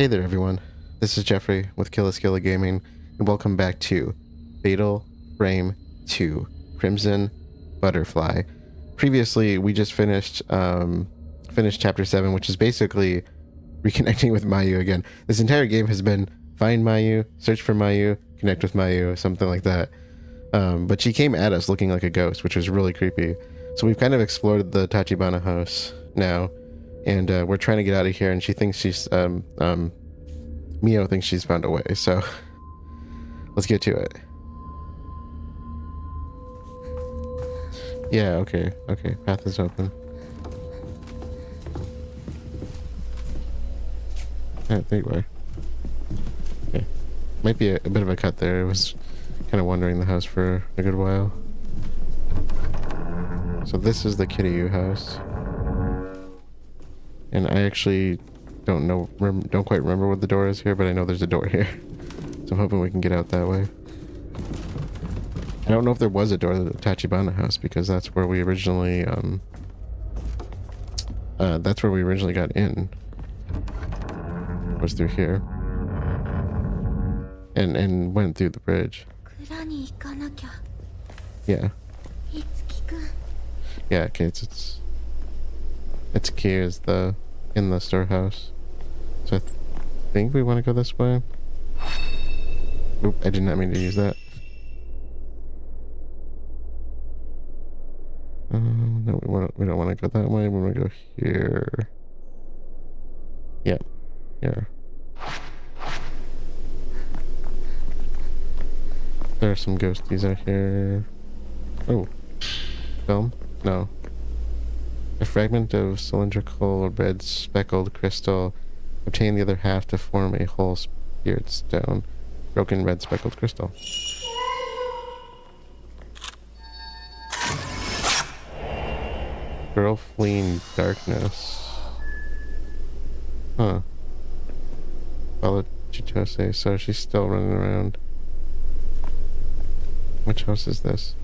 Hey there everyone, this is Jeffrey with Killaskila Gaming, and welcome back to Fatal Frame 2 Crimson Butterfly. Previously, we just finished Chapter 7, which is basically reconnecting with Mayu again. This entire game has been find Mayu, search for Mayu, connect with Mayu, something like that. But she came at us looking like a ghost, which was really creepy. So we've kind of explored the Tachibana house now. And we're trying to get out of here, and she thinks she's Mio thinks she's found a way, so let's get to it. Yeah, okay, path is open. Yeah, there you are. Okay, might be a bit of a cut there. I was kind of wandering the house for a good while. So this is the Kiryu house. And I actually don't quite remember what the door is here, but I know there's a door here. So I'm hoping we can get out that way. I don't know if there was a door to the Tachibana house, because that's where we originally got in. Was through here. And went through the bridge. Yeah. Yeah, okay, it's key is in the storehouse. So I think we want to go this way. Oop, I did not mean to use that. No, we don't want to go that way. We want to go here. Yeah, here. There are some ghosties out here. Oh, film? No. A fragment of cylindrical red speckled crystal. Obtain the other half to form a whole spirit stone. Broken red speckled crystal. Girl fleeing darkness. Huh. Follow Chitose, so she's still running around. Which house is this?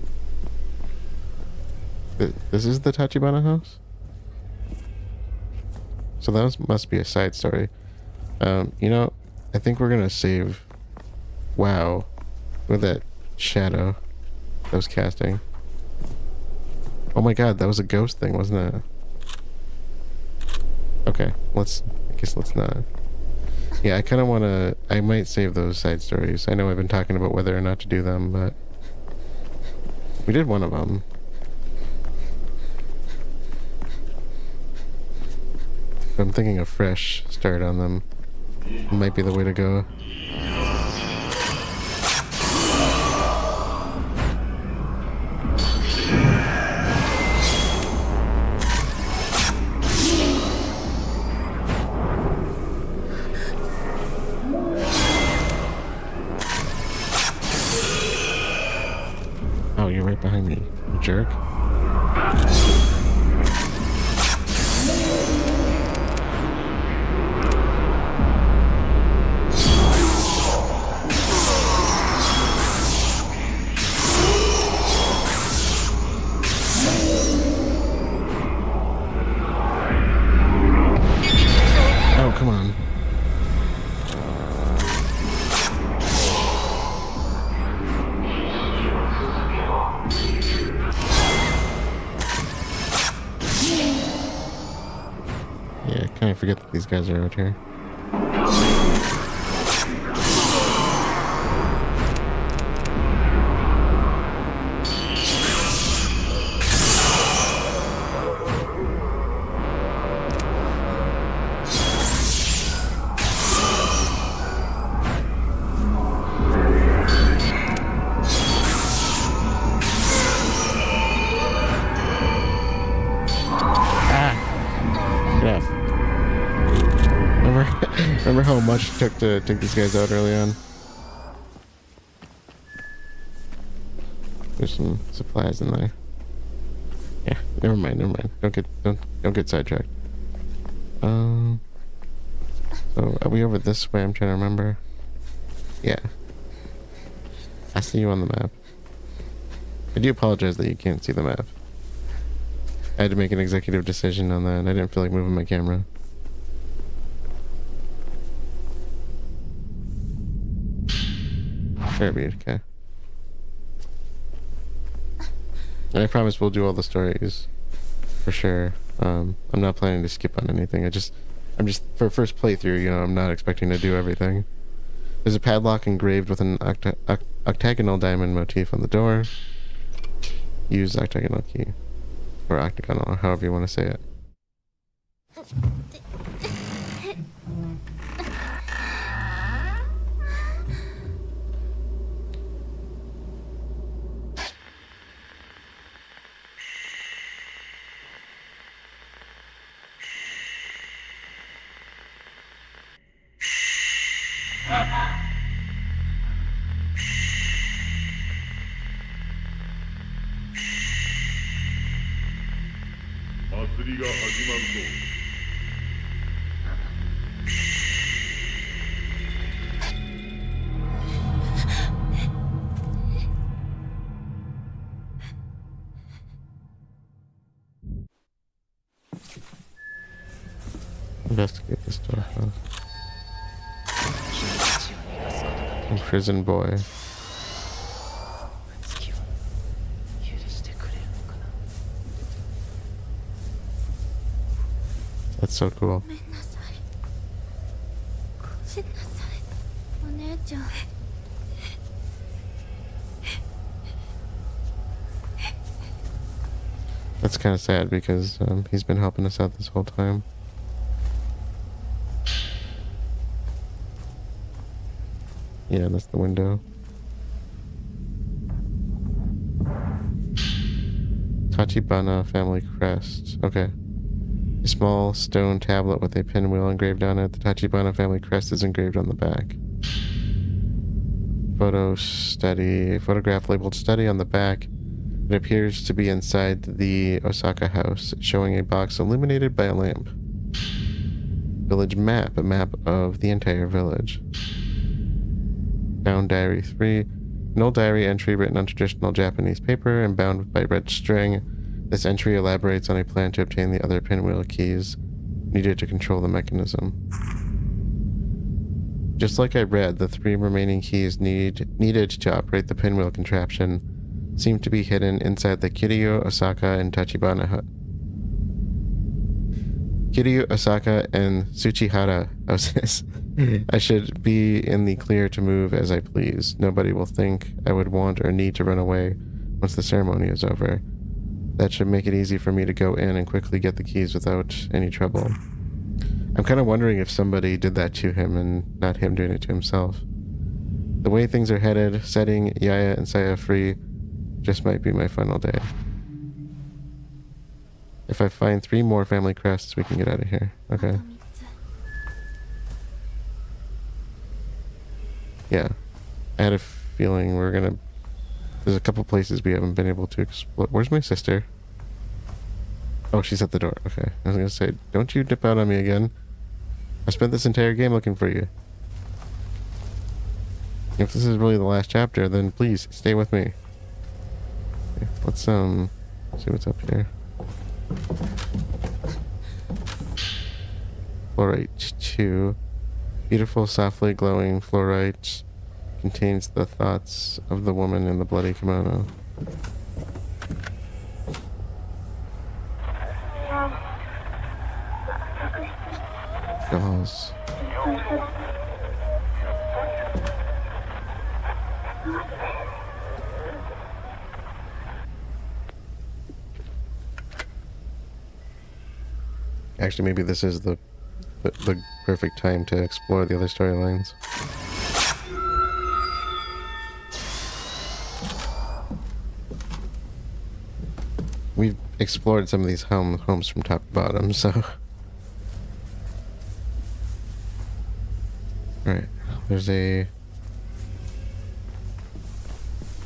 This is the Tachibana house? So that must be a side story. You know, I think we're gonna save. Wow, with that shadow that was casting. Oh my god, that was a ghost thing, wasn't it? Okay, I guess let's not. Yeah, I kind of want to. I might save those side stories. I know I've been talking about whether or not to do them, but we did one of them. I'm thinking a fresh start on them might be the way to go. Oh, you're right behind me, you jerk. Come on. Yeah, I kind of forget that these guys are out here. Remember how much it took to take these guys out early on? There's some supplies in there. Yeah, never mind. Don't get sidetracked. So are we over this way? I'm trying to remember. Yeah. I see you on the map. I do apologize that you can't see the map. I had to make an executive decision on that, and I didn't feel like moving my camera. Kirby, okay. And I promise we'll do all the stories for sure. I'm not planning to skip on anything. I'm just for first playthrough, you know, I'm not expecting to do everything. There's a padlock engraved with an octagonal diamond motif on the door. Use octagonal key. Or octagonal, or however you want to say it. Investigate the storehouse. Imprisoned boy. That's so cool. That's kind of sad because he's been helping us out this whole time. Yeah, that's the window. Tachibana family crest. Okay. A small stone tablet with a pinwheel engraved on it. The Tachibana family crest is engraved on the back. Photograph labeled study on the back. It appears to be inside the Osaka house, showing a box illuminated by a lamp. Village map, a map of the entire village. Found Diary 3. An old diary entry written on traditional Japanese paper and bound by red string. This entry elaborates on a plan to obtain the other pinwheel keys needed to control the mechanism. Just like I read, the 3 remaining keys needed to operate the pinwheel contraption seem to be hidden inside the Kiryu, Osaka, and Tachibana hut. Kiryu, Osaka, and Tsuchihara houses. I should be in the clear to move as I please. Nobody will think I would want or need to run away once the ceremony is over. That should make it easy for me to go in and quickly get the keys without any trouble. I'm kind of wondering if somebody did that to him and not him doing it to himself. The way things are headed, setting Yaya and Saya free just might be my final day. If I find 3 more family crests, we can get out of here. Okay. Yeah. I had a feeling we're gonna... There's a couple places we haven't been able to explore. Where's my sister? Oh, she's at the door. Okay. I was gonna say, don't you dip out on me again. I spent this entire game looking for you. If this is really the last chapter, then please, stay with me. Okay, let's, see what's up here. Fluorite 2. Beautiful, softly glowing fluorite contains the thoughts of the woman in the bloody kimono. Dolls. Actually, maybe this is the perfect time to explore the other storylines. We've explored some of these homes from top to bottom, so... Alright, there's a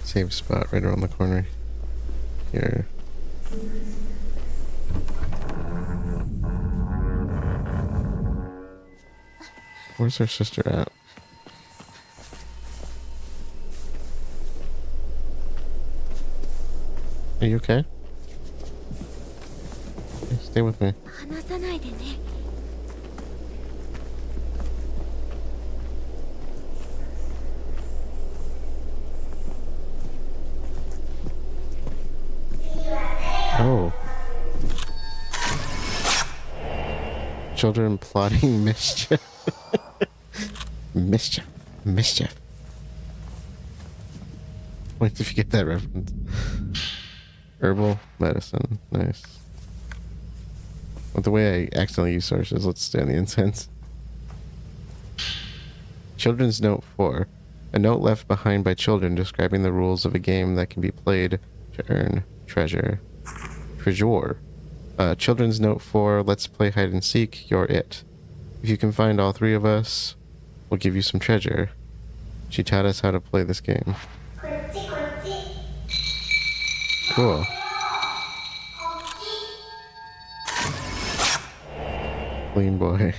save spot right around the corner here. Where's her sister at? Are you okay? Okay, stay with me. Children plotting mischief. Mischief. Mischief. Wait if you get that reference. Herbal medicine. Nice. With the way I accidentally use sources, let's stay on the incense. Children's Note 4. A note left behind by children describing the rules of a game that can be played to earn treasure. Treasure. Children's Note 4. Let's play hide and seek. You're it. If you can find all three of us, we'll give you some treasure. She taught us how to play this game. Cool. Clean boy.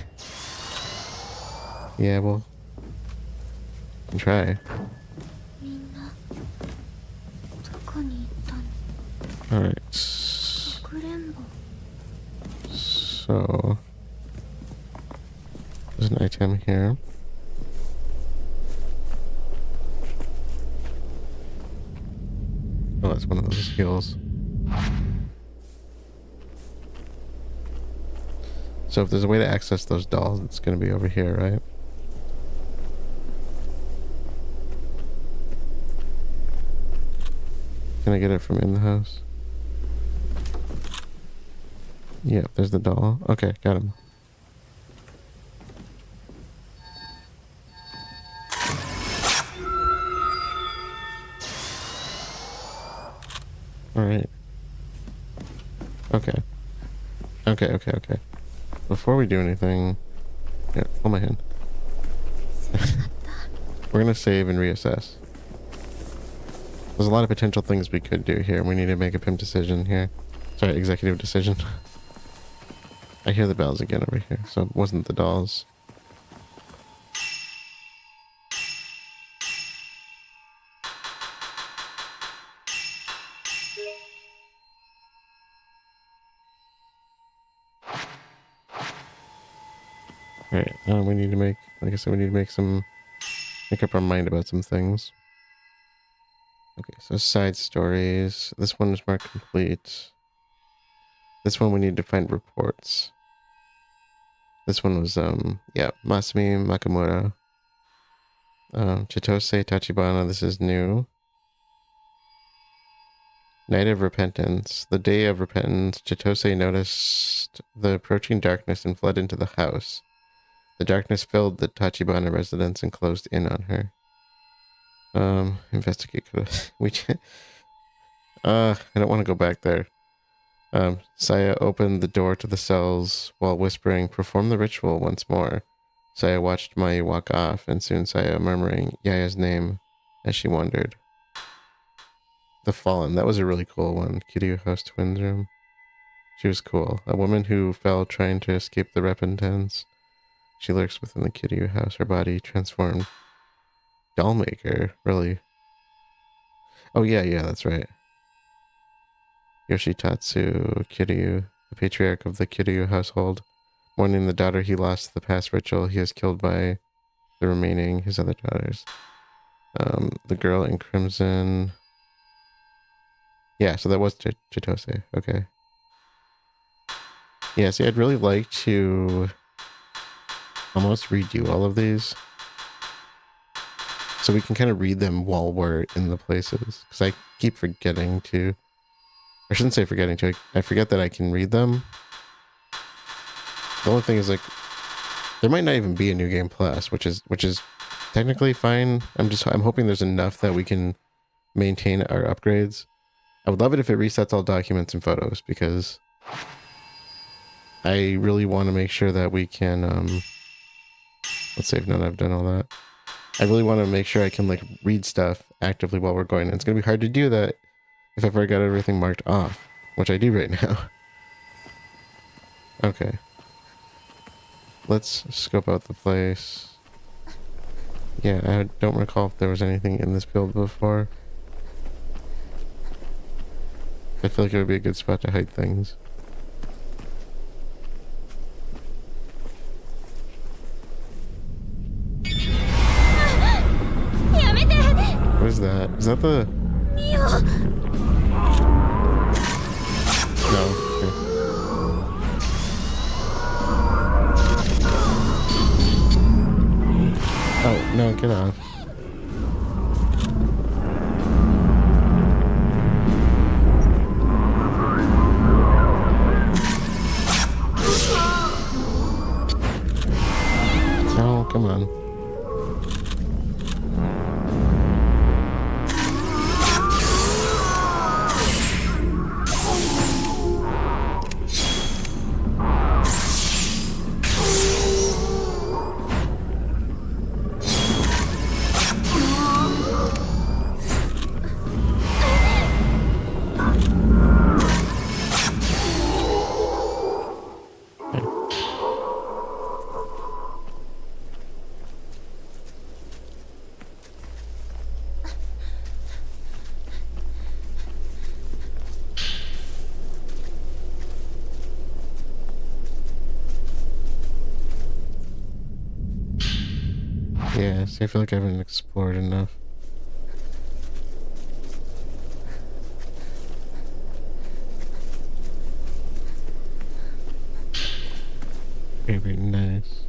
Yeah, well, can try. Alright. So, there's an item here. Oh, that's one of those heals. So if there's a way to access those dolls, it's going to be over here, right? Can I get it from in the house? Yep, there's the doll. Okay, got him. Alright. Okay. Okay. Before we do anything... Yeah, hold my hand. We're gonna save and reassess. There's a lot of potential things we could do here. We need to make a PIM decision here. Sorry, executive decision. I hear the bells again over here, so it wasn't the dolls. Alright, we need to make, like I said, we need to make up our mind about some things. Okay, so side stories. This one is marked complete. This one we need to find reports. This one was, yeah, Masumi Makamura. Chitose Tachibana, this is new. Night of Repentance. The day of repentance, Chitose noticed the approaching darkness and fled into the house. The darkness filled the Tachibana residence and closed in on her. Investigate. I don't want to go back there. Saya opened the door to the cells while whispering, "Perform the ritual once more." Saya watched Mai walk off, and soon Saya murmuring Yaya's name as she wandered. The Fallen. That was a really cool one. Kiryu House Twins Room. She was cool. A woman who fell trying to escape the repentance. She lurks within the Kiryu house. Her body transformed. Dollmaker. Really? Oh, yeah, that's right. Yoshitatsu Kiryu, the patriarch of the Kiryu household, mourning the daughter he lost to the past ritual he has killed by the remaining his other daughters. The girl in crimson. Yeah, so that was Chitose. Okay. Yeah, see, I'd really like to almost redo all of these so we can kind of read them while we're in the places, because I keep forgetting to, I shouldn't say forgetting to, I forget that I can read them. The only thing is, like, there might not even be a New Game Plus, which is technically fine. I'm hoping there's enough that we can maintain our upgrades. I would love it if it resets all documents and photos, because I really want to make sure that we can, let's save now that I've done all that. I really want to make sure I can, like, read stuff actively while we're going. And it's going to be hard to do that if I've already got everything marked off, which I do right now. Okay. Let's scope out the place. Yeah, I don't recall if there was anything in this build before. I feel like it would be a good spot to hide things. What is that? Is that the... No. Okay. it off. Oh, come on. Yeah, see, I feel like I haven't explored enough. Very, very nice.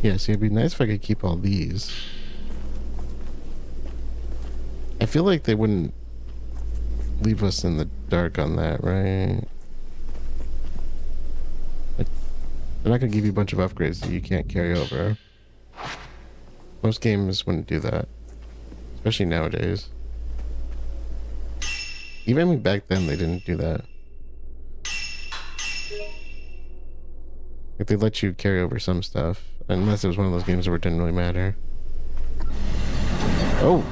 Yeah, see, it'd be nice if I could keep all these. I feel like they wouldn't leave us in the dark on that, right? Like, they're not gonna give you a bunch of upgrades that you can't carry over. Most games wouldn't do that, especially nowadays. Even back then, they didn't do that. Like, they let you carry over some stuff, unless it was one of those games where it didn't really matter. Oh!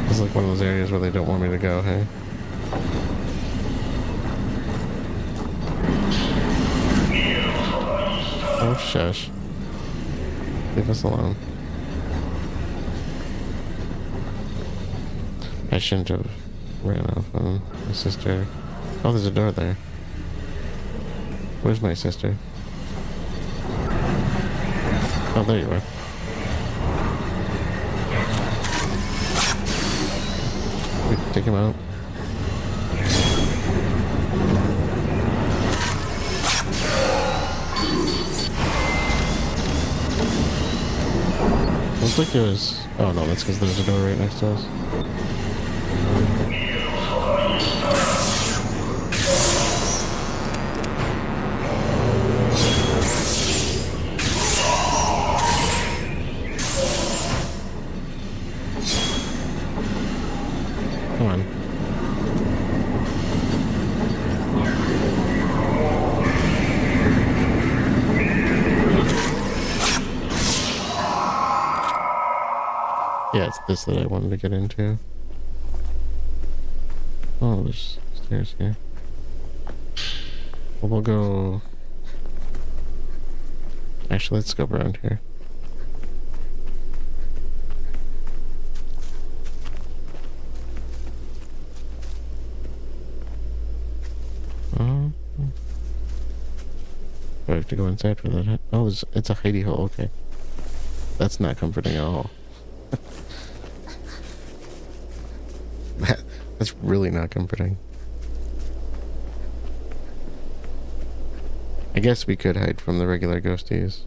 This is like one of those areas where they don't want me to go, hey? Oh, shush. Leave us alone. I shouldn't have ran off on my sister. Oh, there's a door there. Where's my sister? Oh, there you are. We can take him out. Looks like there was... Oh no, that's because there's a door right next to us. Come on. Yeah, it's this that I wanted to get into. Oh, there's stairs here. Well, we'll go... Actually, let's go around here. Oh. Do I have to go inside for that? Oh, it's a hidey hole. Okay. That's not comforting at all. That's really not comforting. I guess we could hide from the regular ghosties.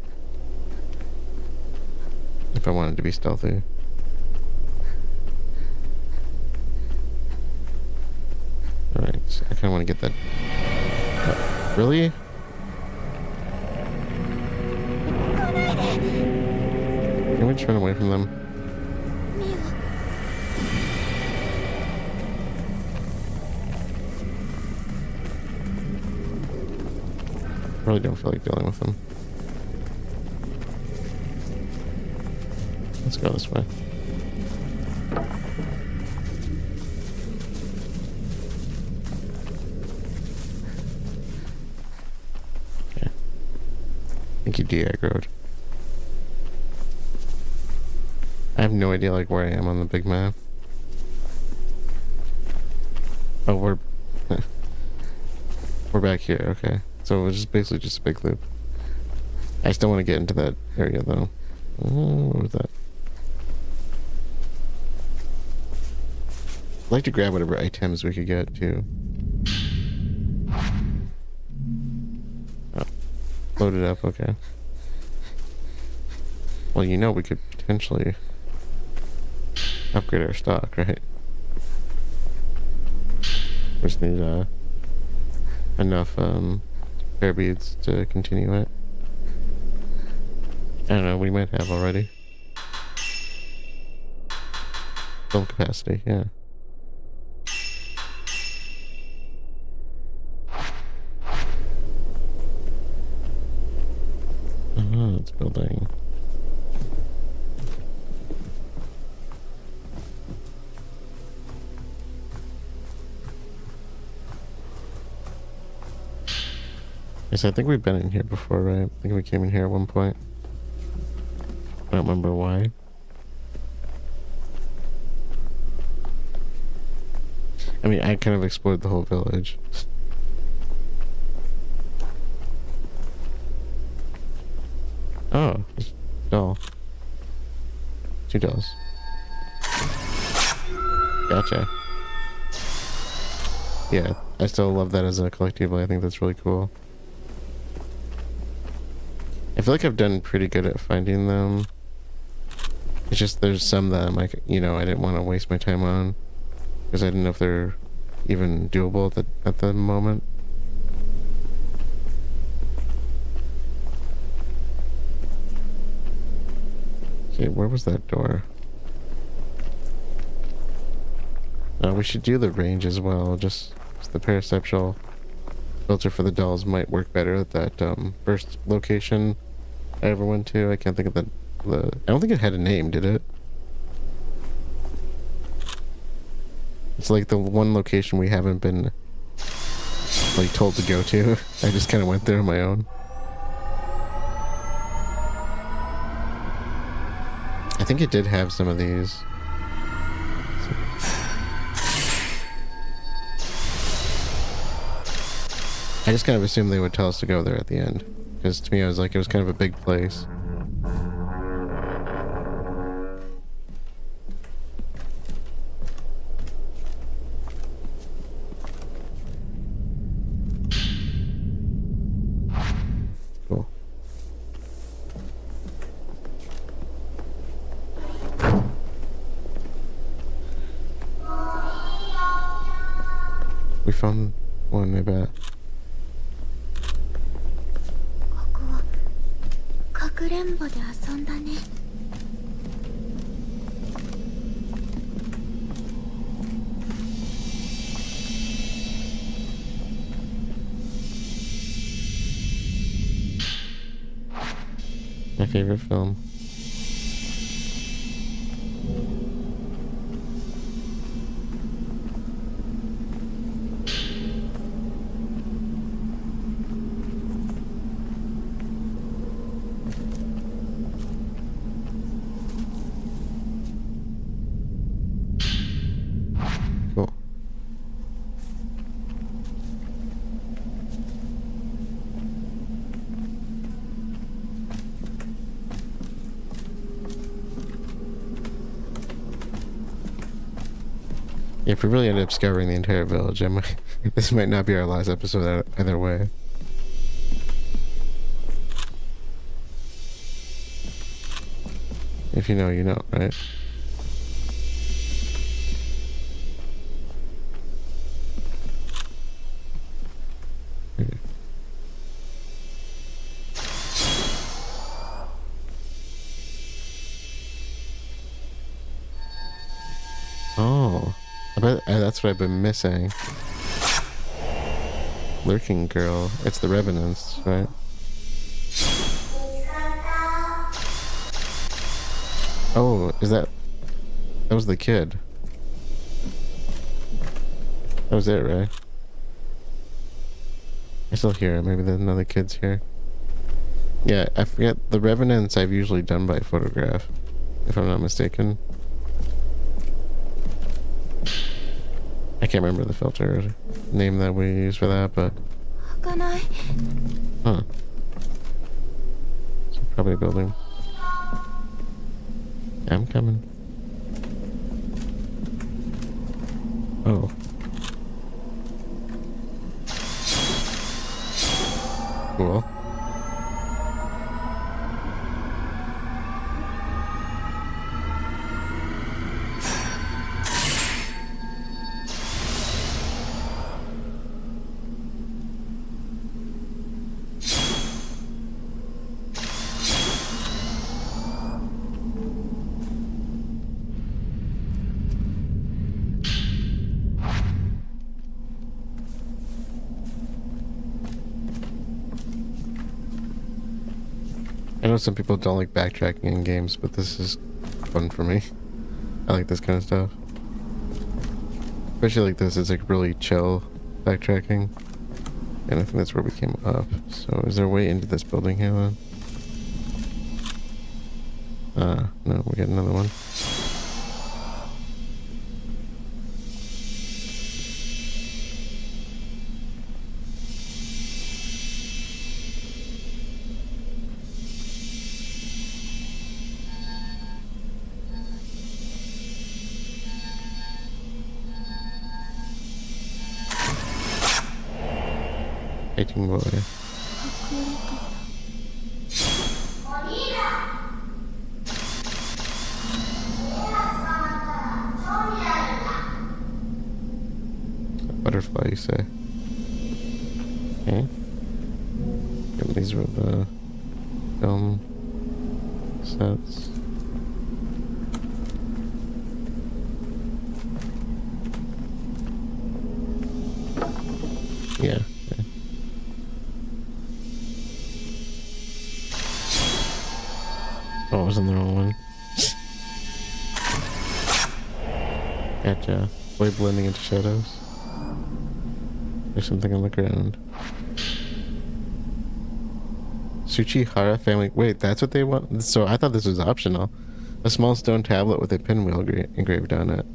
If I wanted to be stealthy. Alright, so I kind of want to get that... really? Can we just run away from them? I really don't feel like dealing with them. Let's go this way. Okay. I think you de-aggroed. I have no idea like where I am on the big map. Oh, we're back here, okay. So it's just basically just a big loop. I still want to get into that area though. What was that? I'd like to grab whatever items we could get too. Oh. Load it up, okay. Well, you know we could potentially upgrade our stock, right? We just need enough fair beads to continue it. I don't know, we might have already. Film capacity, yeah. It's building. Yes, I think we've been in here before, right? I think we came in here at one point. I don't remember why. I mean, I kind of explored the whole village. Oh, doll. 2 dolls. Gotcha. Yeah, I still love that as a collectible. I think that's really cool. I feel like I've done pretty good at finding them. It's just there's some that I'm like, you know, I didn't want to waste my time on because I didn't know if they're even doable at the moment. Okay, where was that door? We should do the range as well. Just the perceptual filter for the dolls might work better at that first location I ever went to. I can't think of the I don't think it had a name, did it? It's like the one location we haven't been like told to go to. I just kind of went there on my own. I think it did have some of these. I just kind of assumed they would tell us to go there at the end. Because to me, I was like, it was kind of a big place. Cool. We found one, I bet. My favorite film. Cool. Yeah, if we really end up scouring the entire village, this might not be our last episode either way. If you know, you know, right? Oh, I bet that's what I've been missing. Lurking girl. It's the revenants, right? Oh, that was the kid. That was it, right? I still hear it. Maybe there's another kid's here. Yeah, I forget. The revenants I've usually done by photograph, if I'm not mistaken. I can't remember the filter name that we use for that, but... Huh. It's probably a building. I'm coming. Oh. Cool. know some people don't like backtracking in games, but this is fun for me. I like this kind of stuff. Especially like this, it's like really chill backtracking. And I think that's where we came up. So is there a way into this building here then? No, we got another one. Fighting boy. Butterfly, you say? Okay. Yep, these were the film sets. Yeah. Okay. Oh, I was in the wrong one. Gotcha. Way blending into shadows. There's something on the ground. Tsuchihara family. Wait, that's what they want? So I thought this was optional. A small stone tablet with a pinwheel engraved on it.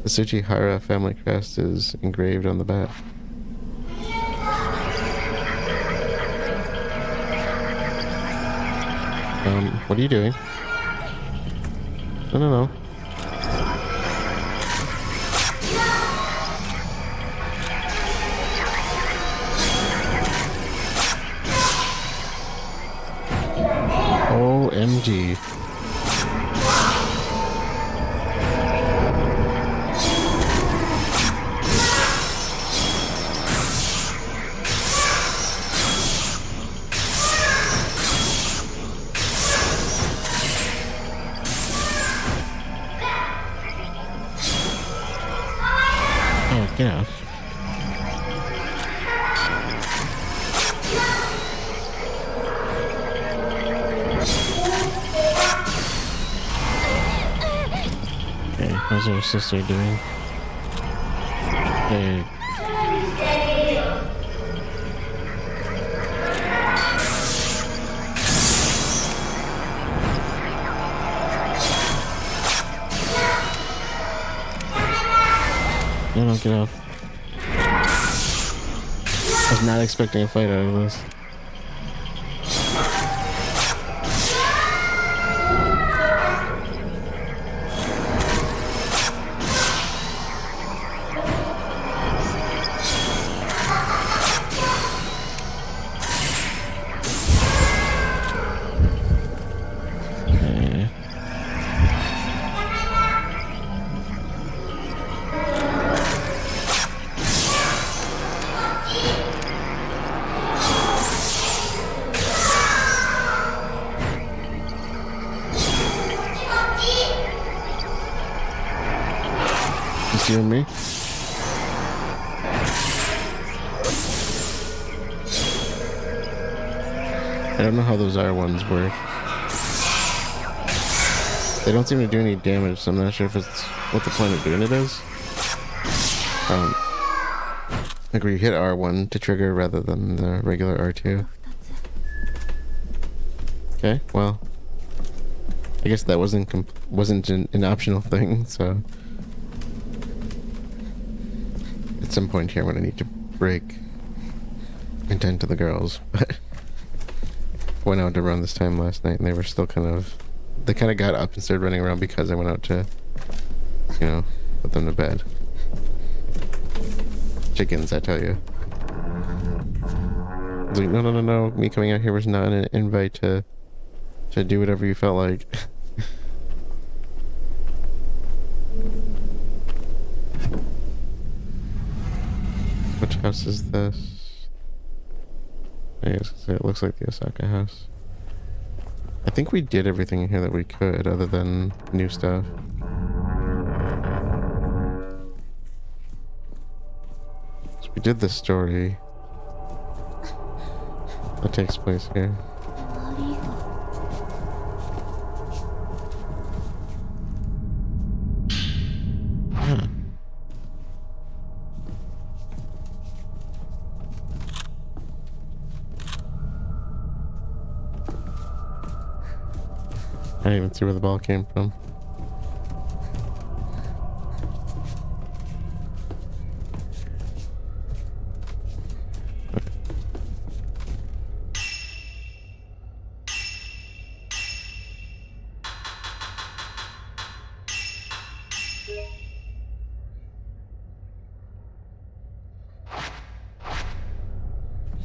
The Tsuchihara family crest is engraved on the back. What are you doing? No. OMG. Oh, get out. How's your sister doing? Hey. No, get off. I was not expecting a fight out of this. You and me? I don't know how those R1s work. They don't seem to do any damage, so I'm not sure if it's what the point of doing it is. Like where you hit R1 to trigger rather than the regular R2. Okay, well, I guess that wasn't an optional thing, so at some point here when I need to break and tend to the girls, but went out to run this time last night and they were still they kind of got up and started running around because I went out to, you know, put them to bed. Chickens, I tell you. I was like, no, me coming out here was not an invite to do whatever you felt like. Which house is this? I guess it looks like the Osaka house. I think we did everything in here that we could, other than new stuff. So we did the story that takes place here. didn't even see where the ball came from.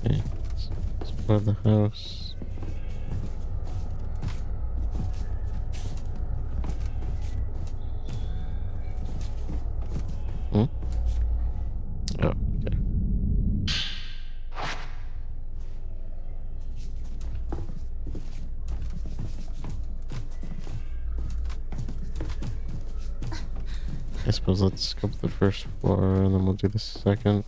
Okay, let's go to the house. Hmm? Oh, okay. I suppose let's go up the first floor and then we'll do the second.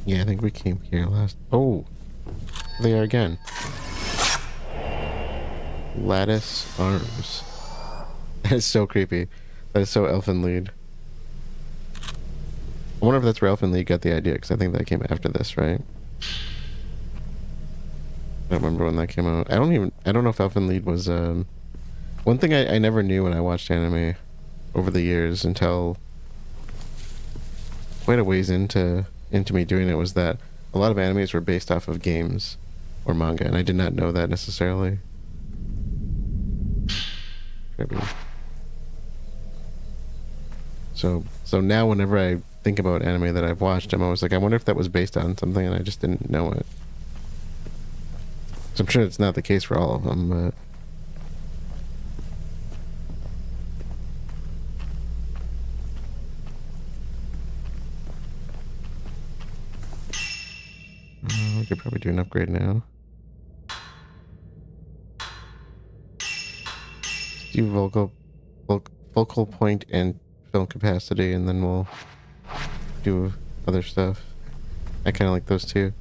Yeah, I think we came here last. Oh, they are again. Lattice arms. That is so creepy. That is so Elfen Lied. I wonder if that's where Elfen Lied got the idea, because I think that came after this, right? I don't remember when that came out. I don't know if Elfen Lied was, one thing I never knew when I watched anime over the years until quite a ways into me doing it was that a lot of animes were based off of games or manga, and I did not know that necessarily. Maybe. So now whenever I think about anime that I've watched, I'm always like, I wonder if that was based on something, and I just didn't know it. So I'm sure it's not the case for all of them, but we could probably do an upgrade now. Do focal point and film capacity, and then we'll do other stuff. I kind of like those two.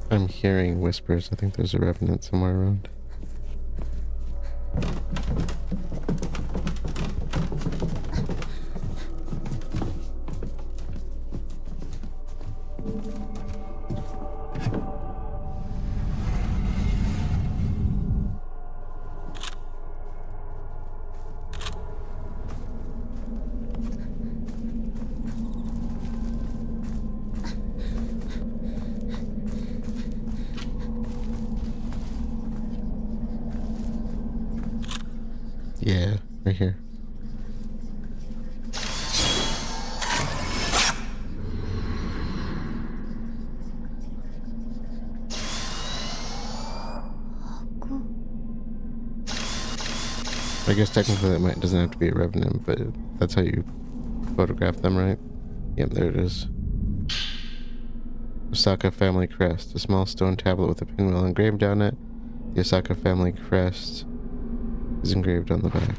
I'm hearing whispers. I think there's a revenant somewhere around. Yeah, right here. I guess technically that doesn't have to be a revenant, but that's how you photograph them, right? Yep, there it is. Osaka family crest. A small stone tablet with a pinwheel engraved on it. The Osaka family crest is engraved on the back.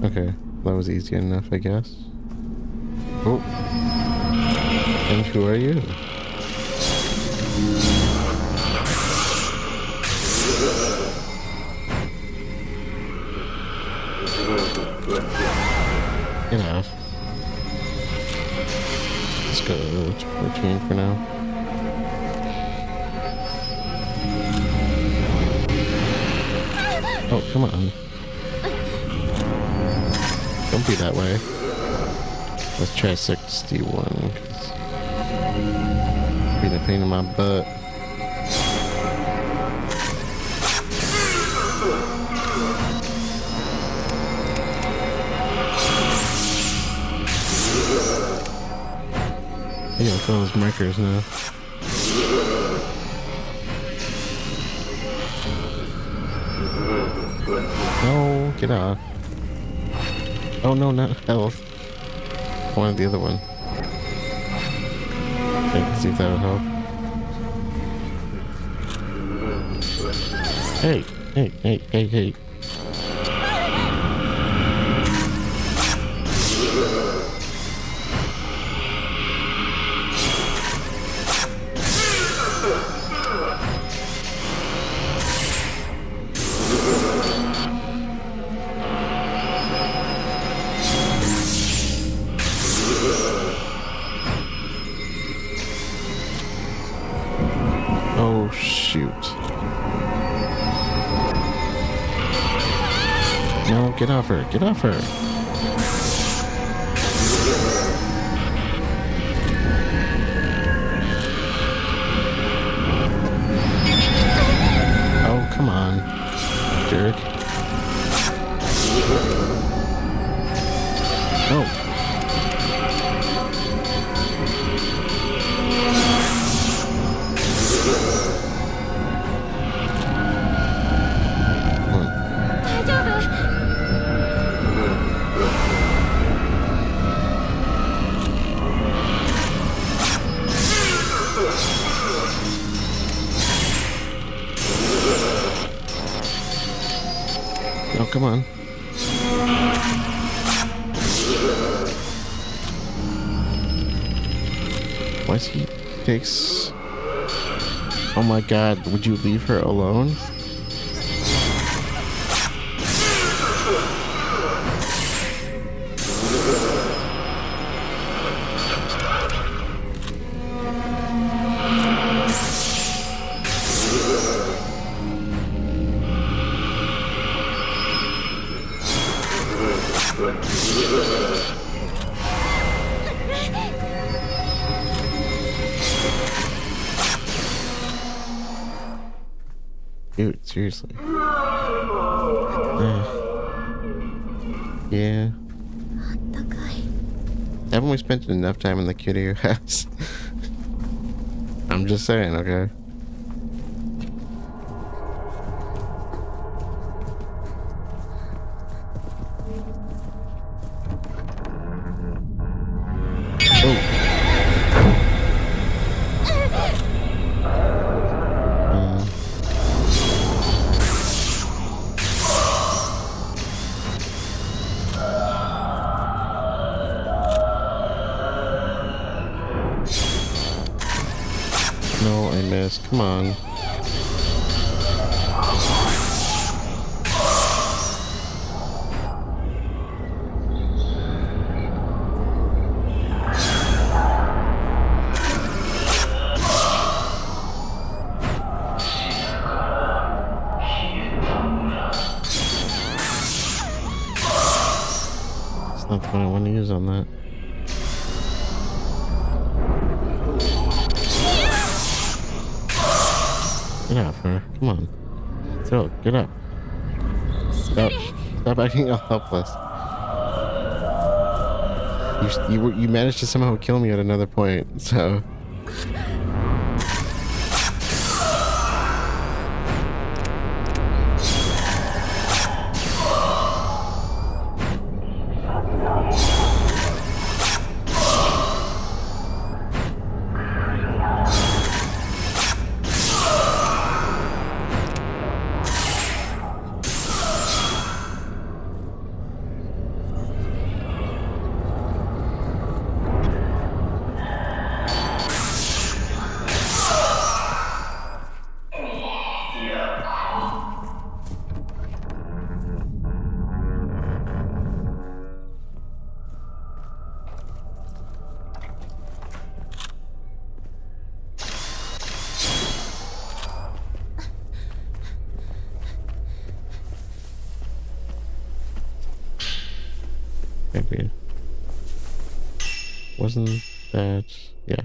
Okay, that was easy enough, I guess. Oh. And who are you? Get off. Let's go to 14 for now. Oh, come on. Don't be that way. Let's try 61, because being a pain in my butt. Hey, look at all those markers now. No, get off. Oh no, not health. I wanted the other one. Okay, see if that would help. Hey, hey, hey, hey, hey. Oh, shoot. No, get off her. Get off her. Oh, come on. Jerk. Oh. Oh, come on. Why is he takes... Oh my god, would you leave her alone? Dude, seriously. Yeah. Haven't we spent enough time in the cutie house? I'm just saying, okay? No, I missed. Come on. It's not the one I want to use on that. Get off her. Come on. Throw it. Get up. Stop acting all helpless. You managed to somehow kill me at another point, so... Maybe. Wasn't that... yeah.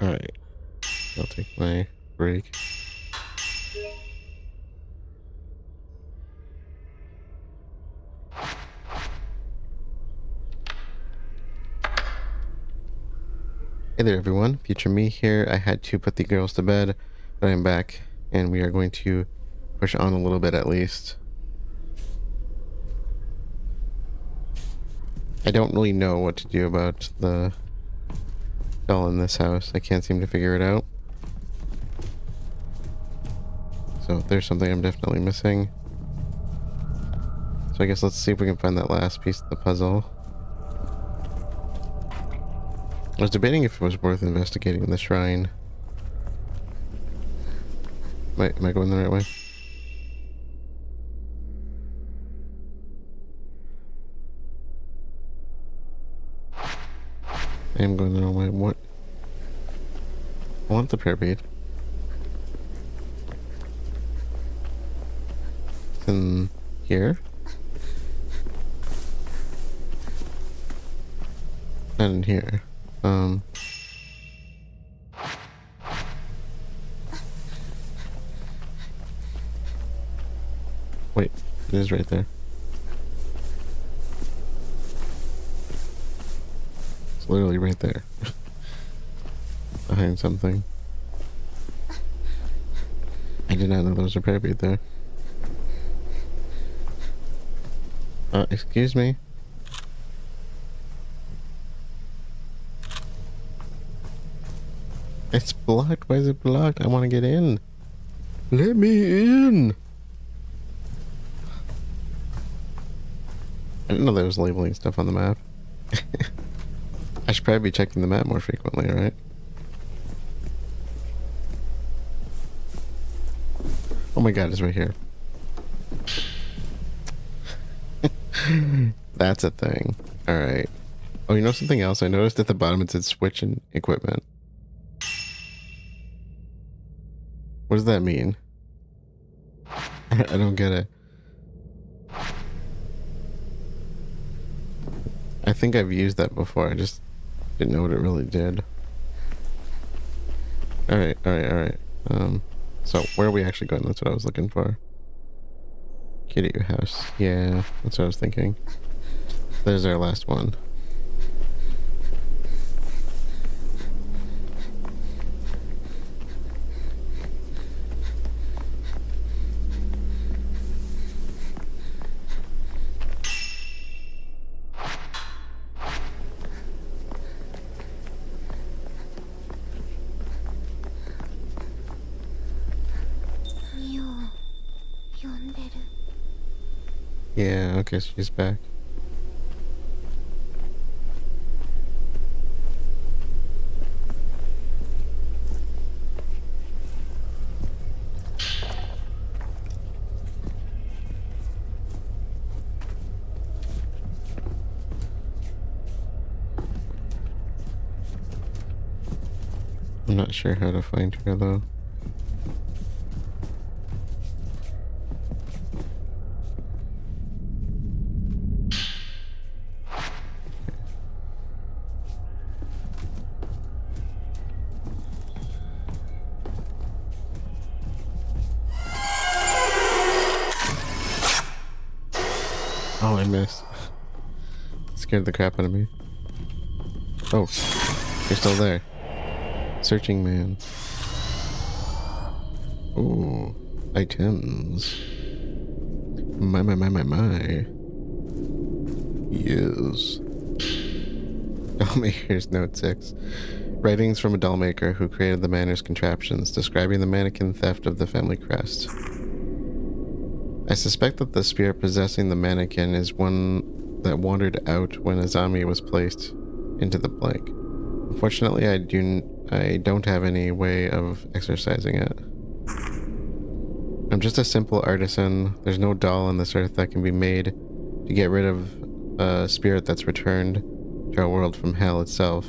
Alright. I'll take my break. Hey there everyone, future me here. I had to put the girls to bed, but I'm back and we are going to push on a little bit at least. I don't really know what to do about the doll in this house. I can't seem to figure it out. So there's something I'm definitely missing. So I guess let's see if we can find that last piece of the puzzle. I was debating if it was worth investigating the shrine. Am I going the right way? I am going the wrong way. What? I want the prayer bead. It's in here? Not in here. Wait, it is right there. It's literally right there. Behind something. I did not know there was a prayer bead there. Excuse me. It's blocked. Why is it blocked? I want to get in. Let me in. I didn't know there was labeling stuff on the map. I should probably be checking the map more frequently, right? Oh my god, it's right here. That's a thing. Alright. Oh, you know something else? I noticed at the bottom it said switch and equipment. What does that mean? I don't get it. I think I've used that before. I just didn't know what it really did. Alright. So where are we actually going? That's what I was looking for. Kitty house. Yeah, that's what I was thinking. There's our last one. Yeah, okay, so she's back. I'm not sure how to find her though. Oh, I missed. Scared the crap out of me. Oh, you're still there. Searching man. Ooh, items. My. Yes. Dollmaker's Note 6. Writings from a dollmaker who created the manor's contraptions, describing the mannequin theft of the family crest. I suspect that the spirit possessing the mannequin is one that wandered out when Azami was placed into the blank. Unfortunately, I don't have any way of exercising it. I'm just a simple artisan. There's no doll on this earth that can be made to get rid of a spirit that's returned to our world from hell itself.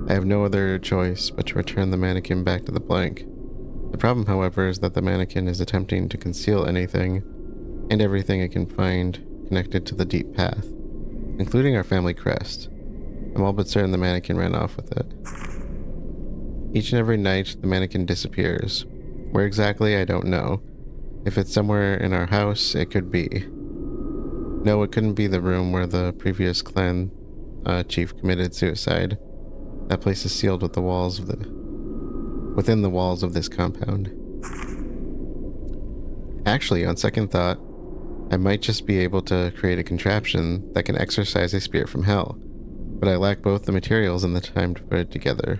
I have no other choice but to return the mannequin back to the blank. The problem, however, is that the mannequin is attempting to conceal anything and everything it can find connected to the deep path, including our family crest. I'm all but certain the mannequin ran off with it. Each and every night, the mannequin disappears. Where exactly, I don't know. If it's somewhere in our house, it could be. No, it couldn't be the room where the previous clan chief committed suicide. That place is sealed with the walls of within the walls of this compound. Actually, on second thought, I might just be able to create a contraption that can exorcise a spirit from hell, but I lack both the materials and the time to put it together.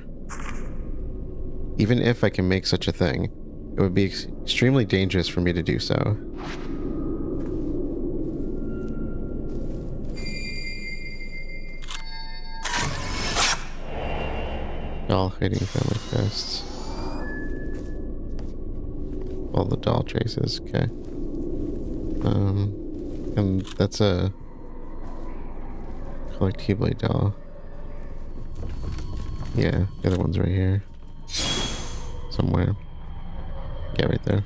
Even if I can make such a thing, it would be extremely dangerous for me to do so. Doll hiding family crests. All the doll traces, okay. And that's a collectible doll. Yeah, the other one's right here. Somewhere. Yeah, right there.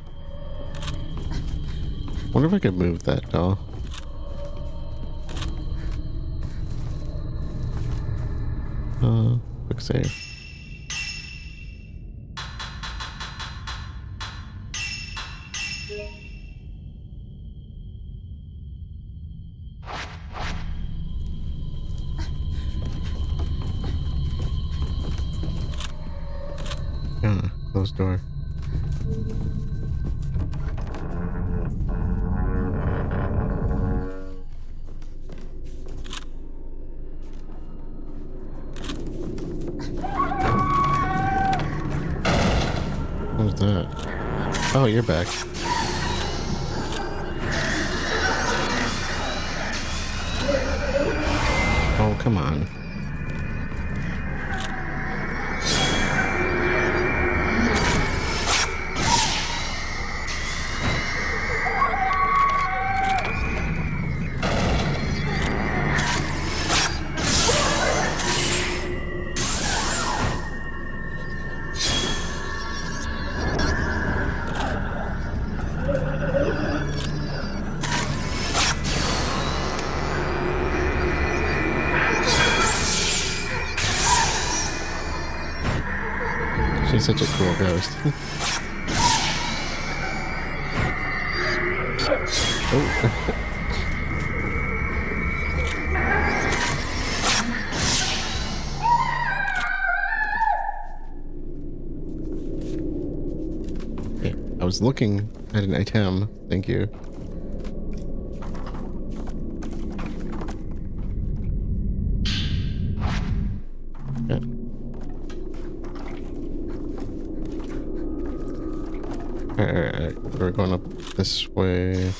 Wonder if I could move that doll. Quick save. Closed door. What was that? Oh, you're back. Oh, come on. She's such a cool ghost. Oh. Okay, I was looking at an item. Thank you. Yeah. Alright, we're going up this way.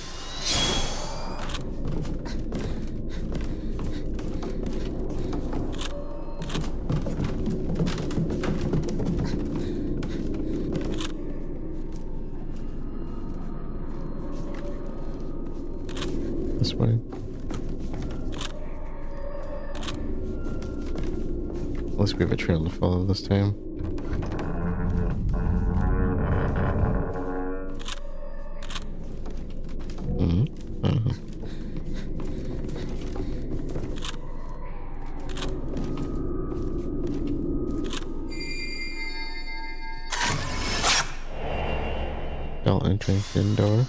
This way. At least we have a trail to follow this time. Bell entering hidden door.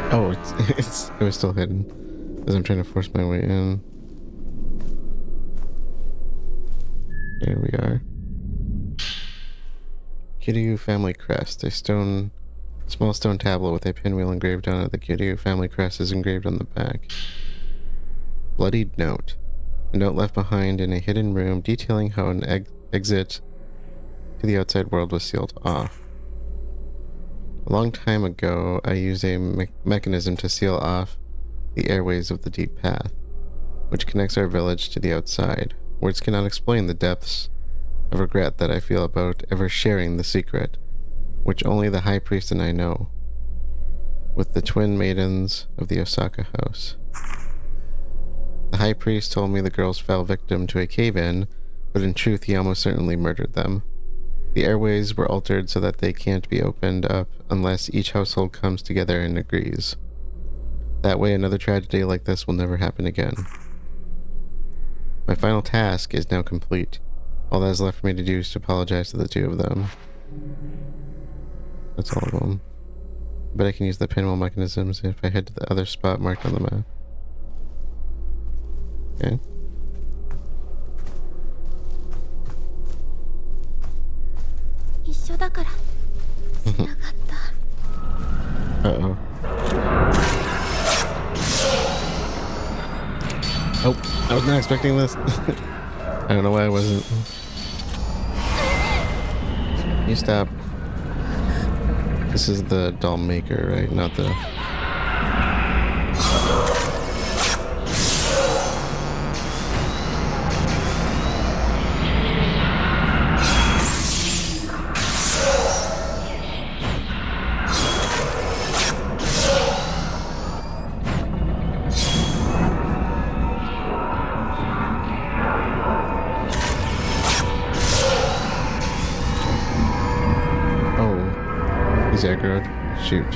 Oh, it was still hidden as I'm trying to force my way in. There we are. Kiryu family crest. A small stone tablet with a pinwheel engraved on it. The Kiryu family crest is engraved on the back. Bloodied note. A note left behind in a hidden room detailing how an exit to the outside world was sealed off. A long time ago, I used a mechanism to seal off the airways of the deep path, which connects our village to the outside. Words cannot explain the depths of regret that I feel about ever sharing the secret, which only the High Priest and I know, with the twin maidens of the Osaka house. The High Priest told me the girls fell victim to a cave-in, but in truth he almost certainly murdered them. The airways were altered so that they can't be opened up unless each household comes together and agrees. That way another tragedy like this will never happen again. My final task is now complete. All that is left for me to do is to apologize to the two of them. That's all of them. But I can use the pinwheel mechanisms if I head to the other spot marked on the map. Okay. Uh-oh. Oh, I was not expecting this. I don't know why I wasn't. Can you stop? This is the doll maker, right? Not the... He's aggroed. Shoot.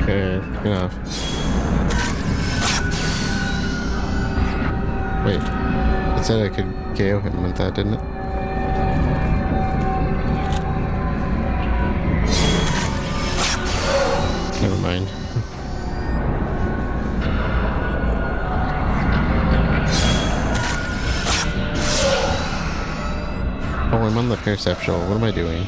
Okay, get off. Wait. It said I could KO him with that, didn't it? Never mind. Oh, I'm on the perceptual. What am I doing?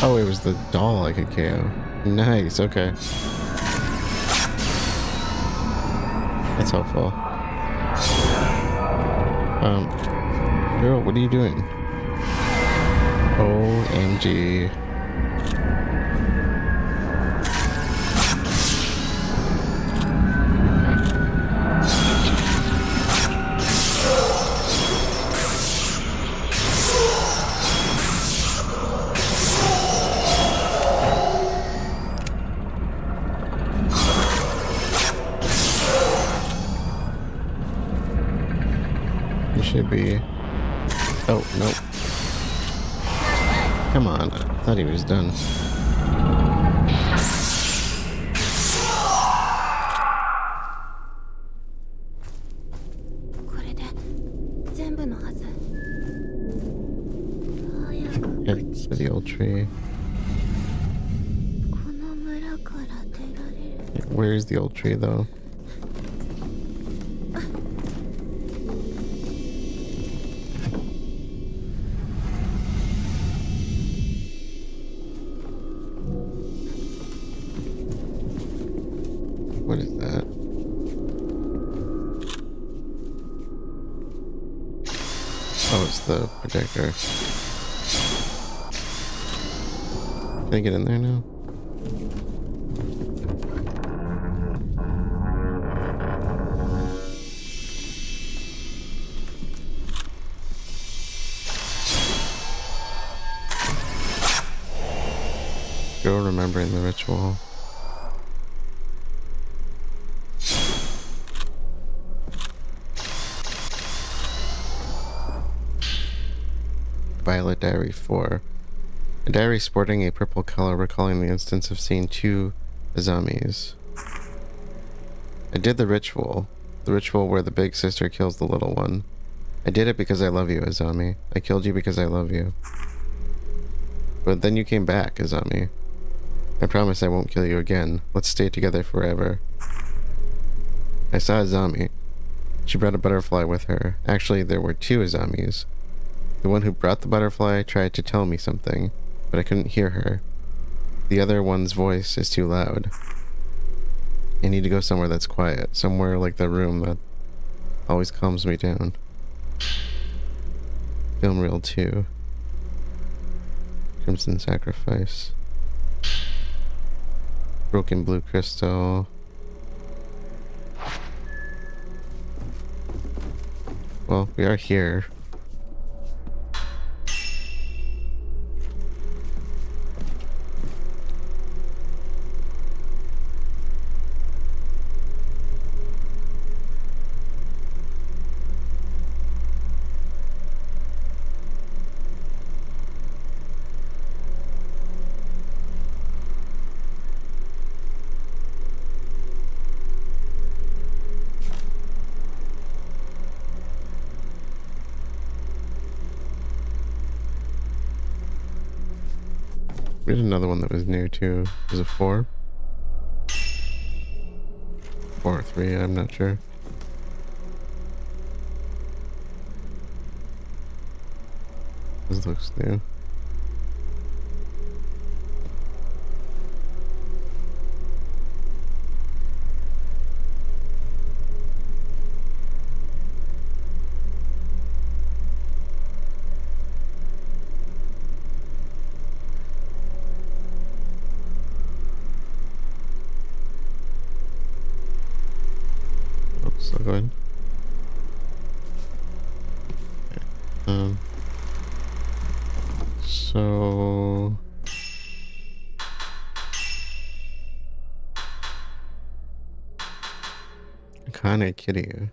Oh, it was the doll I could KO. Nice, okay. That's helpful. Girl, what are you doing? OMG. Should be... Oh, nope. Come on. I thought he was done. Head to the old tree. Where's the old tree, though? What is that? Oh, it's the projector. Can I get in there now? Girl remembering the ritual. Violet Diary 4. A diary sporting a purple color recalling the instance of seeing two Azamis. I did the ritual where the big sister kills the little one. I did it because I love you, Azami. I killed you because I love you. But then you came back, Azami. I promise I won't kill you again. Let's stay together forever. I saw Azami. She brought a butterfly with her. Actually, there were two Azamis. The one who brought the butterfly tried to tell me something, but I couldn't hear her. The other one's voice is too loud. I need to go somewhere that's quiet, somewhere like the room that always calms me down. Film reel 2. Crimson Sacrifice. Broken Blue Crystal. Well, we are here. We had another one that was new too. Was it 4? 4 or 3, I'm not sure. This looks new. Oops, I'll go ahead. Okay. So Akane Kiryu.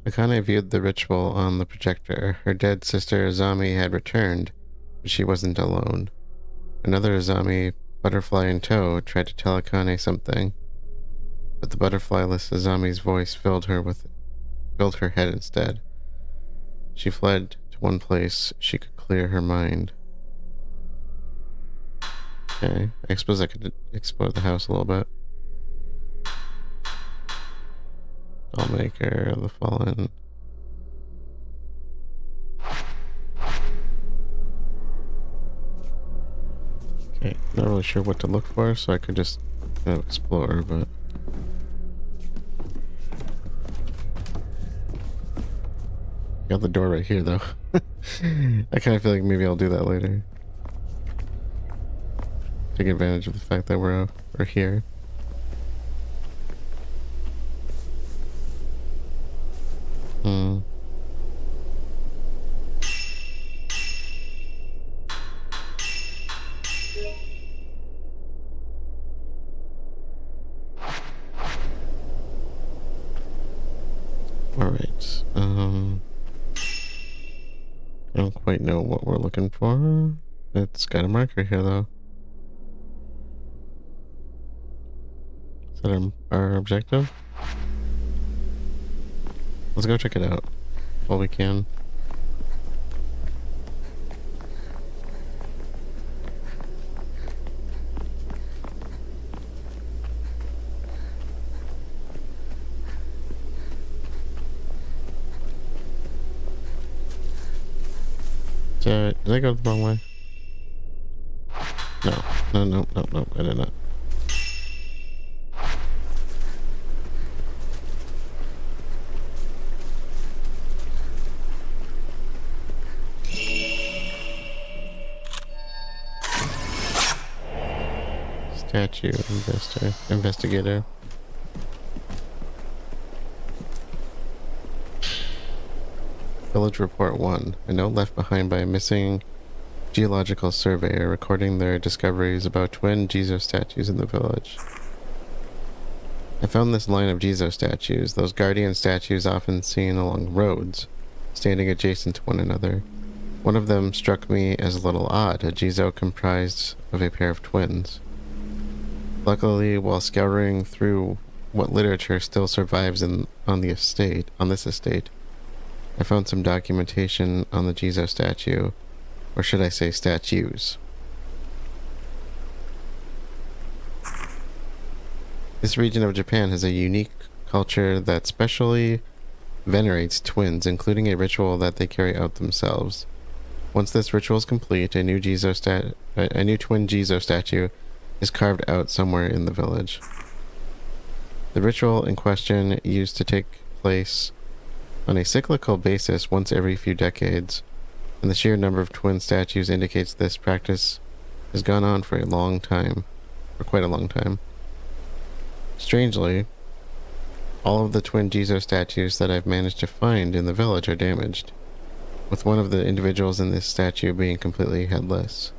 Akane viewed the ritual on the projector. Her dead sister Azami had returned, but she wasn't alone. Another Azami, butterfly in tow, tried to tell Akane something, but the butterflyless Azami's voice filled her head instead. She fled to one place she could clear her mind. Okay, I suppose I could explore the house a little bit. Dollmaker, the Fallen. Okay, not really sure what to look for, so I could just kind of explore, but... Got the door right here, though. I kind of feel like maybe I'll do that later. Take advantage of the fact that we're here. Alright, I don't quite know what we're looking for. It's got a marker here, though. Is that our objective? Let's go check it out while we can. Did I go the wrong way? No, I did not. Statue, investigator. Village Report 1. A note left behind by a missing geological surveyor recording their discoveries about twin Jizo statues in the village. I found this line of Jizo statues, those guardian statues often seen along roads, standing adjacent to one another. One of them struck me as a little odd, a Jizo comprised of a pair of twins. Luckily, while scouring through what literature still survives on this estate, I found some documentation on the Jizo statue, or should I say statues. This region of Japan has a unique culture that specially venerates twins, including a ritual that they carry out themselves. Once this ritual is complete, a new twin Jizo statue is carved out somewhere in the village. The ritual in question used to take place on a cyclical basis once every few decades, and the sheer number of twin statues indicates this practice has gone on for quite a long time. Strangely, all of the twin Jizo statues that I've managed to find in the village are damaged, with one of the individuals in this statue being completely headless.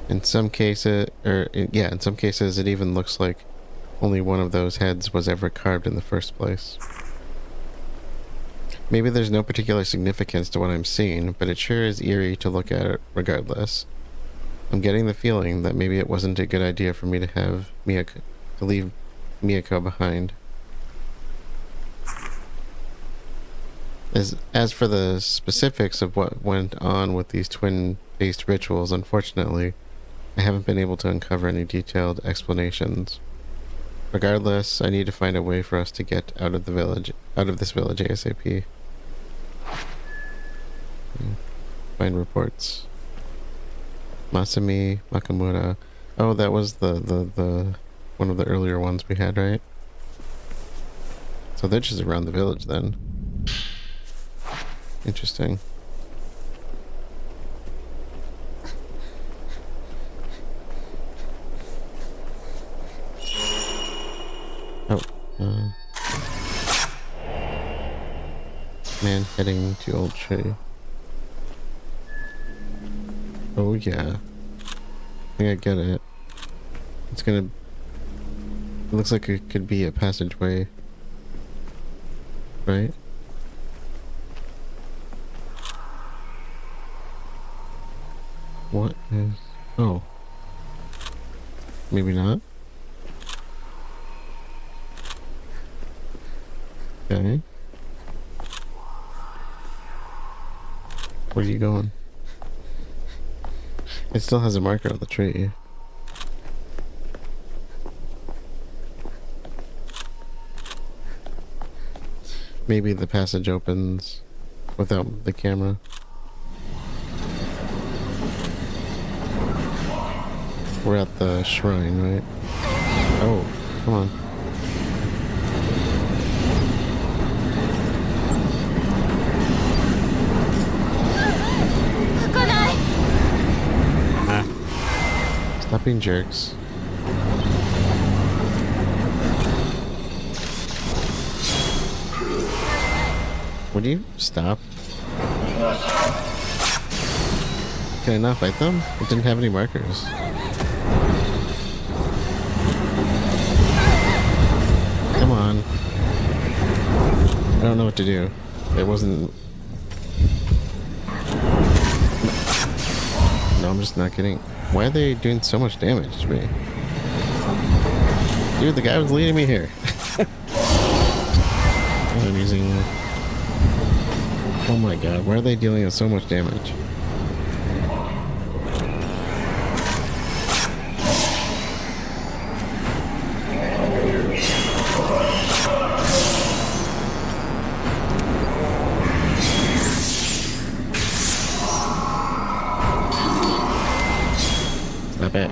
In some cases, it even looks like only one of those heads was ever carved in the first place. Maybe there's no particular significance to what I'm seeing, but it sure is eerie to look at it regardless. I'm getting the feeling that maybe it wasn't a good idea for me to leave Miyako behind. As for the specifics of what went on with these twin-based rituals, unfortunately, I haven't been able to uncover any detailed explanations. Regardless, I need to find a way for us to get out of this village ASAP. Find reports. Masami Makamura. Oh, that was the one of the earlier ones we had, right? So they're just around the village then. Interesting. Oh, man heading to old tree. Oh yeah, I think I get it. It's gonna. It looks like it could be a passageway, right? What is... Oh. Maybe not? Okay. Where are you going? It still has a marker on the tree. Maybe the passage opens without the camera. We're at the shrine, right? Oh, come on. Stop being jerks. Would you stop? Can I not fight them? It didn't have any markers. Come on. I don't know what to do. It wasn't... No, I'm just not kidding. Why are they doing so much damage to me? Dude, the guy was leading me here. I'm using... Oh my god, why are they dealing with so much damage? Stop it.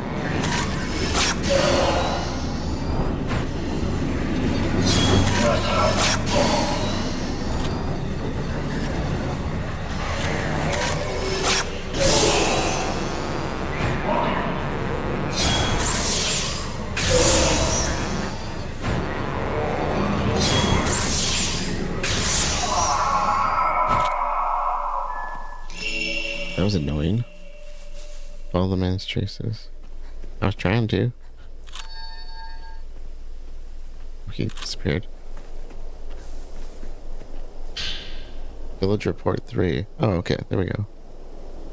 That was annoying. Follow the man's traces. I was trying to. He disappeared. Village report 3. Oh, okay. There we go.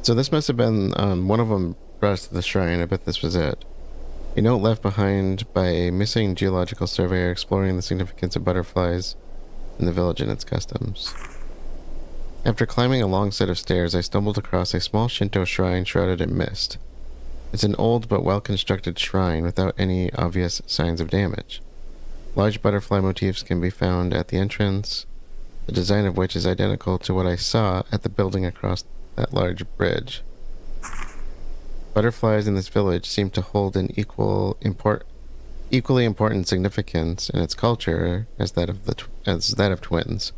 So this must have been one of them brought us to the shrine. I bet this was it. A note left behind by a missing geological surveyor exploring the significance of butterflies in the village and its customs. After climbing a long set of stairs, I stumbled across a small Shinto shrine shrouded in mist. It's an old but well-constructed shrine without any obvious signs of damage. Large butterfly motifs can be found at the entrance, the design of which is identical to what I saw at the building across that large bridge. Butterflies in this village seem to hold an equally important significance in its culture as that of twins.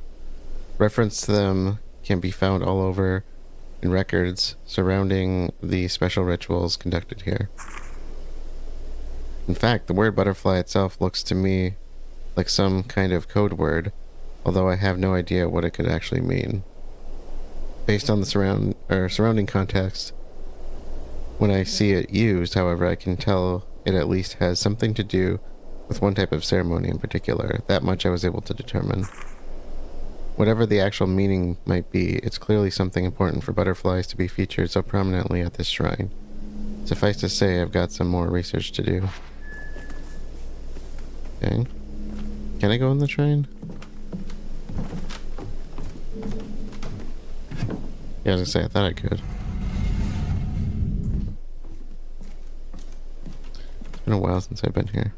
Reference to them can be found all over in records surrounding the special rituals conducted here. In fact, the word butterfly itself looks to me like some kind of code word, although I have no idea what it could actually mean. Based on the surrounding context, when I see it used, however, I can tell it at least has something to do with one type of ceremony in particular. That much I was able to determine. Whatever the actual meaning might be, it's clearly something important for butterflies to be featured so prominently at this shrine. Suffice to say, I've got some more research to do. Okay. Can I go in the shrine? Yeah, I was gonna say, I thought I could. It's been a while since I've been here.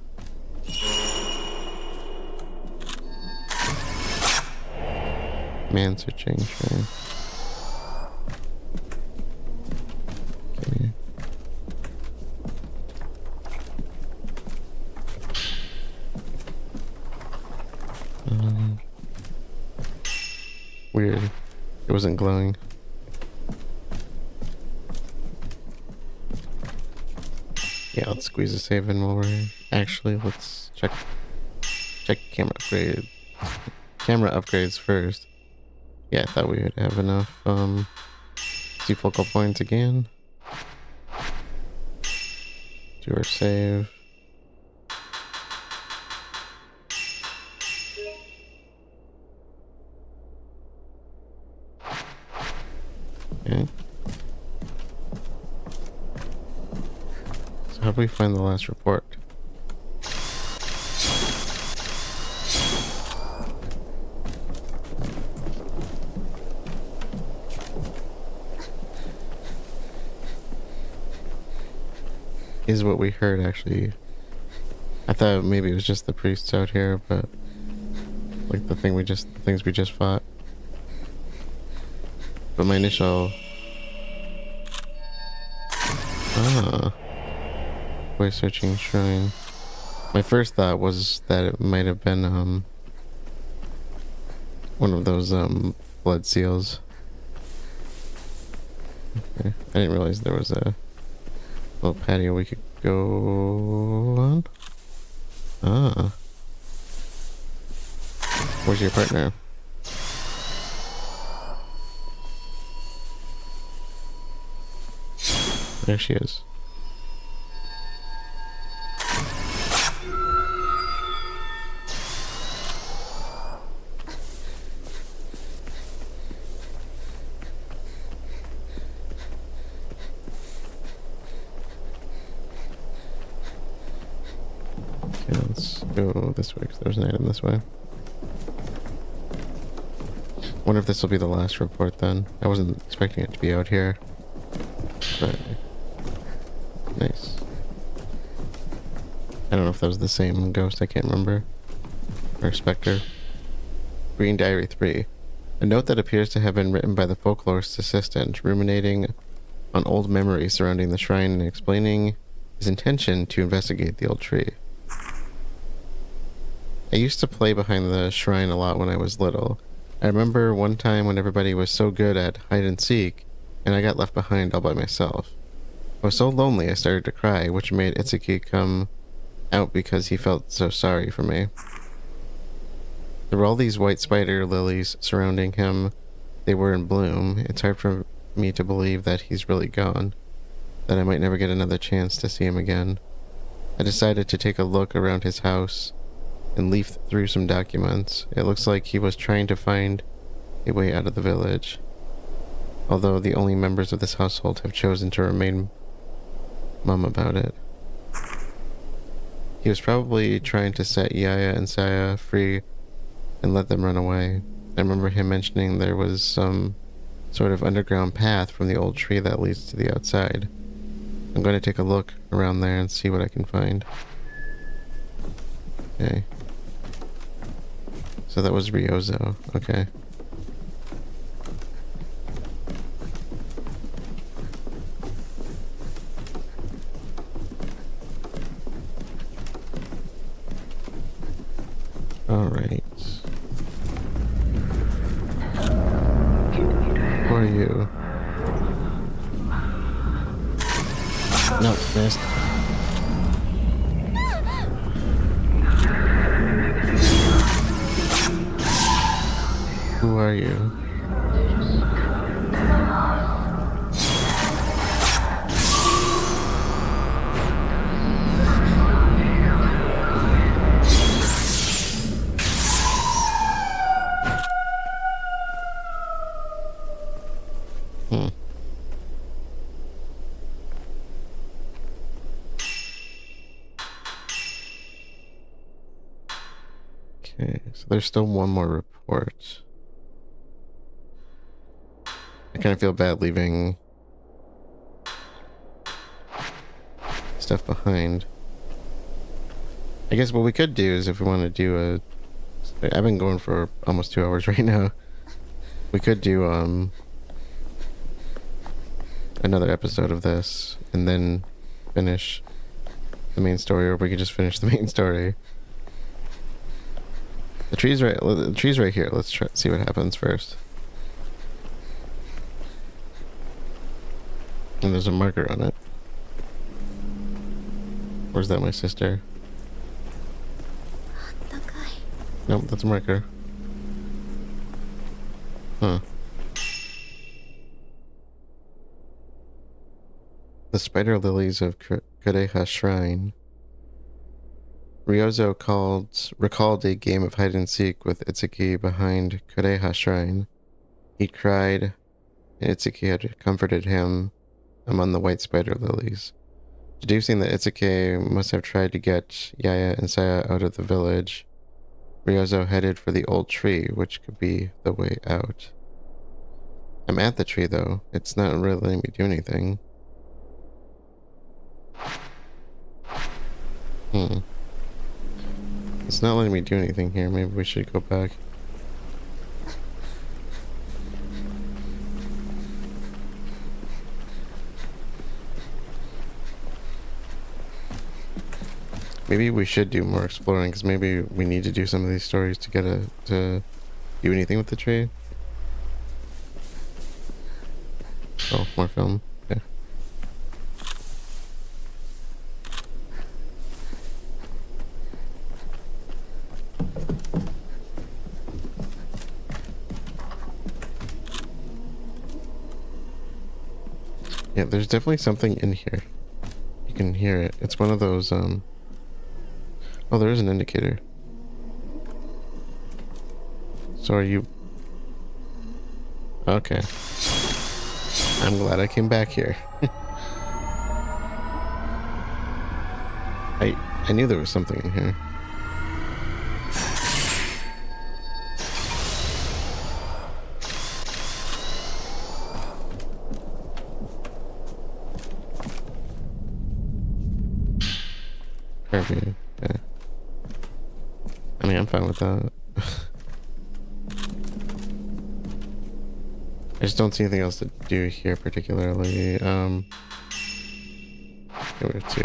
Man searching, sure. Okay. Weird. It wasn't glowing. Yeah, let's squeeze a save in while we're here. Actually, let's check camera upgrades first. Yeah, I thought we would have enough see focal points again. Do our save. Okay. So how do we find the last report? Is what we heard actually. I thought maybe it was just the priests out here, but like the things we just fought. But my initial voice searching shrine. My first thought was that it might have been one of those blood seals. Okay. I didn't realize there was a little patio we could go on. Ah. Where's your partner? There she is. Okay, let's go this way because there's an item this way. Wonder if this will be the last report then. I wasn't expecting it to be out here. But nice. I don't know if that was the same ghost, I can't remember. Or specter. Green Diary 3. A note that appears to have been written by the folklorist's assistant, ruminating on old memories surrounding the shrine and explaining his intention to investigate the old tree. I used to play behind the shrine a lot when I was little. I remember one time when everybody was so good at hide and seek, and I got left behind all by myself. I was so lonely I started to cry, which made Itsuki come out because he felt so sorry for me. There were all these white spider lilies surrounding him. They were in bloom. It's hard for me to believe that he's really gone, that I might never get another chance to see him again. I decided to take a look around his house and leaf through some documents. It looks like he was trying to find a way out of the village, although the only members of this household have chosen to remain mum about it. He was probably trying to set Yaya and Saya free and let them run away. I remember him mentioning there was some sort of underground path from the old tree that leads to the outside. I'm going to take a look around there and see what I can find. Okay. So that was Ryozo. Okay. Alright. Who are you? No, missed. Who are you? Okay, so there's still one more report. I kind of feel bad leaving stuff behind. I guess what we could do is if we want to do a... I've been going for almost 2 hours right now. We could do another episode of this and then finish the main story, or we could just finish the main story. The tree's right here. Let's try see what happens first. And there's a marker on it. Where's that, my sister? Nope, that's a marker. Huh. The spider lilies of Kureha Shrine. Ryozo recalled a game of hide and seek with Itsuki behind Kureha Shrine. He cried, and Itsuki had comforted him among the white spider lilies. Deducing that Itsuki must have tried to get Yaya and Saya out of the village, Ryozo headed for the old tree, which could be the way out. I'm at the tree, though. It's not really letting me do anything. It's not letting me do anything here. Maybe we should go back. Maybe we should do more exploring, because maybe we need to do some of these stories to get to do anything with the tree. Oh, more film. Okay. Yeah, there's definitely something in here. You can hear it. It's one of those, Oh, there is an indicator. So are you... Okay. I'm glad I came back here. I knew there was something in here. Kirby, okay. I mean, I'm fine with that. I just don't see anything else to do here particularly. Okay, we have 2.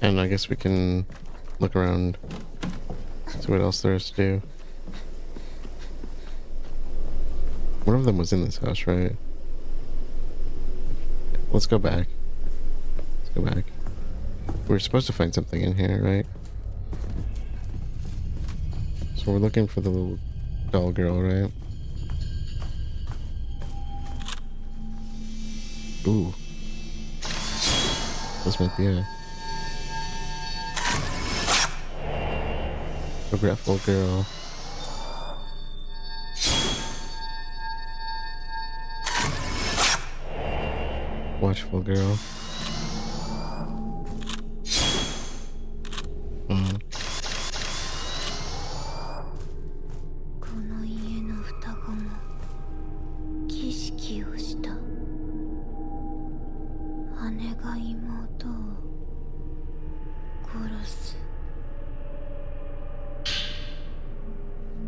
And I guess we can look around, see what else there is to do. One of them was in this house, right? Let's go back. Let's go back. We're supposed to find something in here, right? So we're looking for the little doll girl, right? Ooh. This might be it. Regretful girl. Watchful girl.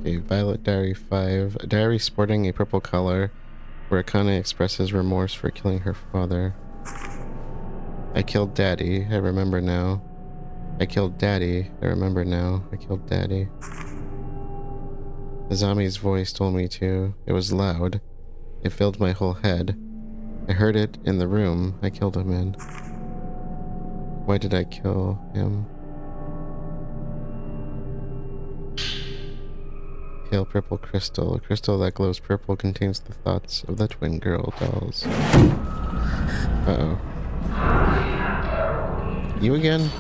Okay, Violet Diary 5. A diary sporting a purple color, where Akane expresses remorse for killing her father. I killed Daddy, I remember now. I killed Daddy, I remember now. I killed Daddy. Azami's voice told me to. It was loud. It filled my whole head. I heard it in the room I killed him in. Why did I kill him? Pale purple crystal. A crystal that glows purple contains the thoughts of the twin girl dolls. Uh-oh. You again?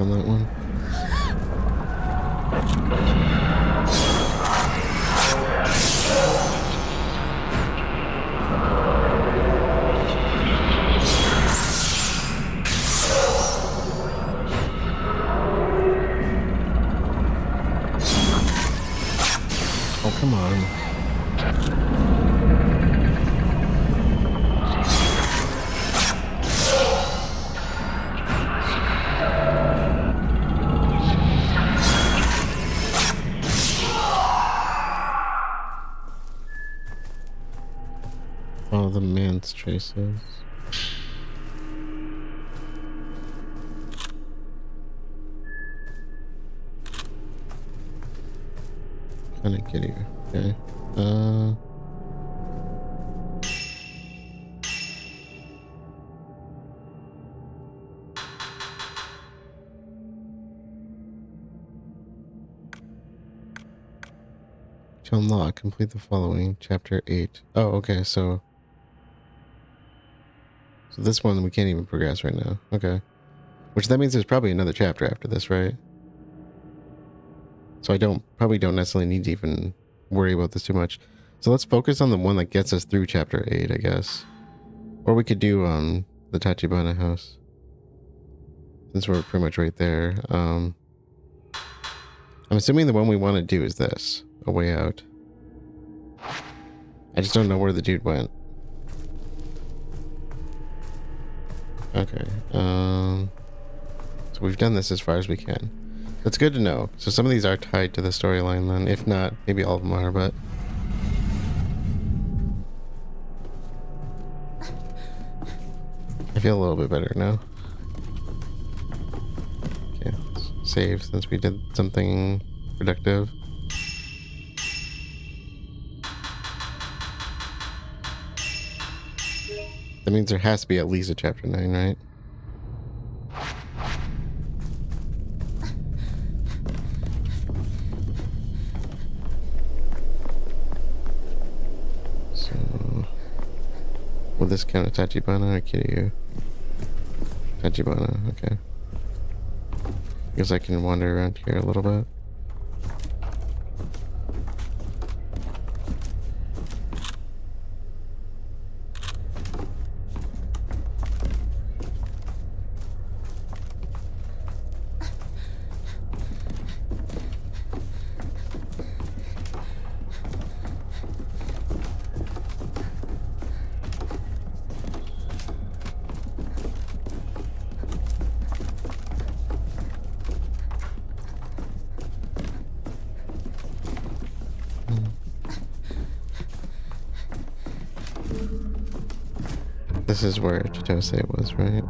focus on that one. Oh, come on. Oh, the man's traces. Kind of get you. Okay. To unlock, complete the following. Chapter 8. Oh, okay, so this one we can't even progress right now. Okay. Which that means there's probably another chapter after this, right? So I probably don't necessarily need to even worry about this too much. So let's focus on the one that gets us through chapter 8, I guess. Or we could do the Tachibana house. Since we're pretty much right there. I'm assuming the one we want to do is this. A way out. I just don't know where the dude went. Okay. So we've done this as far as we can. That's good to know. So some of these are tied to the storyline then. If not, maybe all of them are, but... I feel a little bit better now. Okay, let's save since we did something productive. That means there has to be at least a chapter 9, right? So... will this count as Tachibana or Kiryu? Tachibana, okay. I guess I can wander around here a little bit. This is where Chitose was, right?